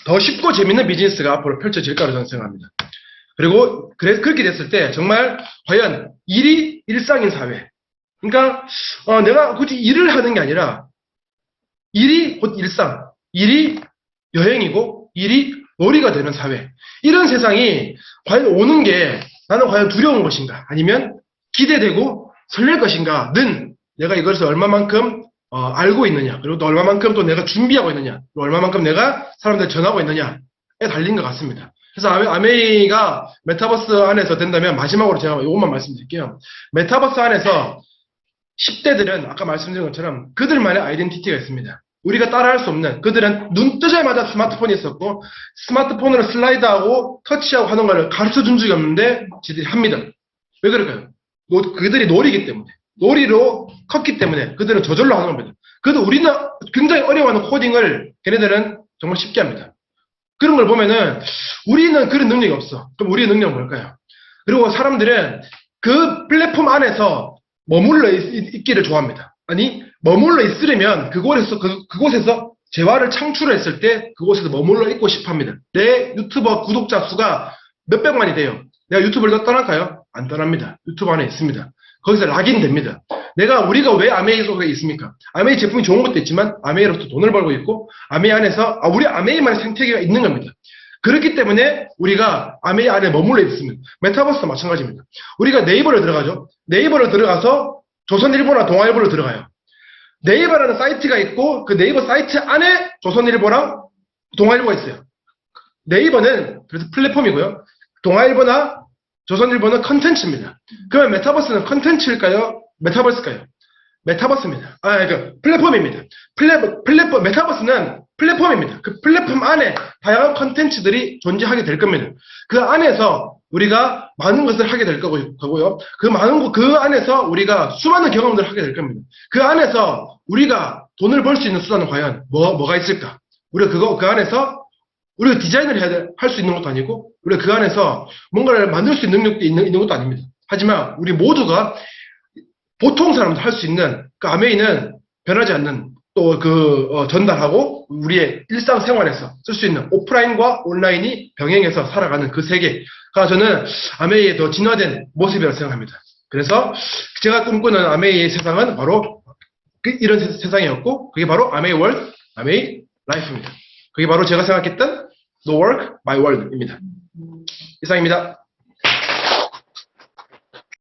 더 쉽고 재밌는 비즈니스가 앞으로 펼쳐질 거라고 저는 생각합니다. 그리고 그렇게 됐을 때 정말 과연 일이 일상인 사회. 그러니까 내가 굳이 일을 하는 게 아니라 일이 곧 일상, 일이 여행이고 일이 놀이가 되는 사회. 이런 세상이 과연 오는 게 나는 과연 두려운 것인가 아니면 기대되고 설렐 것인가는 내가 이것을 얼마만큼 알고 있느냐 그리고 또 얼마만큼 또 내가 준비하고 있느냐 얼마만큼 내가 사람들 전하고 있느냐에 달린 것 같습니다. 그래서 아메이가 메타버스 안에서 된다면 마지막으로 제가 이것만 말씀드릴게요. 메타버스 안에서 10대들은 아까 말씀드린 것처럼 그들만의 아이덴티티가 있습니다. 우리가 따라할 수 없는 그들은 눈 뜨자마자 스마트폰이 있었고 스마트폰으로 슬라이드하고 터치하고 하는 걸 가르쳐준 적이 없는데 지들이 합니다. 왜 그럴까요? 그들이 놀이기 때문에 놀이로 컸기 때문에 그들은 저절로 하는 겁니다. 그래도 우리는 굉장히 어려워하는 코딩을 걔네들은 정말 쉽게 합니다. 그런 걸 보면은 우리는 그런 능력이 없어. 그럼 우리의 능력은 뭘까요? 그리고 사람들은 그 플랫폼 안에서 머물러 있기를 좋아합니다. 아니 머물러 있으려면 그곳에서 재화를 창출했을 때 그곳에서 머물러 있고 싶어합니다. 내 유튜버 구독자 수가 몇백만이 돼요. 내가 유튜브를 떠날까요? 안 떠납니다. 유튜브 안에 있습니다. 거기서 락인 됩니다. 우리가 왜 아메이 속에 있습니까? 아메이 제품이 좋은 것도 있지만 아메이로부터 돈을 벌고 있고 아메이 안에서 우리 아메이만의 생태계가 있는 겁니다. 그렇기 때문에 우리가 아메이 안에 머물러 있습니다. 메타버스도 마찬가지입니다. 우리가 네이버를 들어가죠. 네이버를 들어가서 조선일보나 동아일보를 들어가요. 네이버라는 사이트가 있고 그 네이버 사이트 안에 조선일보랑 동아일보가 있어요. 네이버는 그래서 플랫폼이고요. 동아일보나 조선일보는 컨텐츠입니다. 그러면 메타버스는 컨텐츠일까요? 메타버스일까요? 메타버스입니다. 플랫폼입니다. 메타버스는 플랫폼입니다. 그 플랫폼 안에 다양한 컨텐츠들이 존재하게 될 겁니다. 그 안에서 우리가 많은 것을 하게 될 거고요. 그 안에서 우리가 수많은 경험들을 하게 될 겁니다. 그 안에서 우리가 돈을 벌 수 있는 수단은 과연 뭐가 있을까? 우리가 그 안에서 우리가 디자인을 할 수 있는 것도 아니고 우리가 그 안에서 뭔가를 만들 수 있는 능력도 있는 것도 아닙니다. 하지만 우리 모두가 보통 사람도 할 수 있는 그 아메이는 변하지 않는 또 전달하고 우리의 일상생활에서 쓸 수 있는 오프라인과 온라인이 병행해서 살아가는 그 세계가 저는 아메이의 더 진화된 모습이라고 생각합니다. 그래서 제가 꿈꾸는 아메이의 세상은 바로 이런 세상이었고 그게 바로 I made world, I made life입니다. 그게 바로 제가 생각했던 No work, my world입니다. 이상입니다.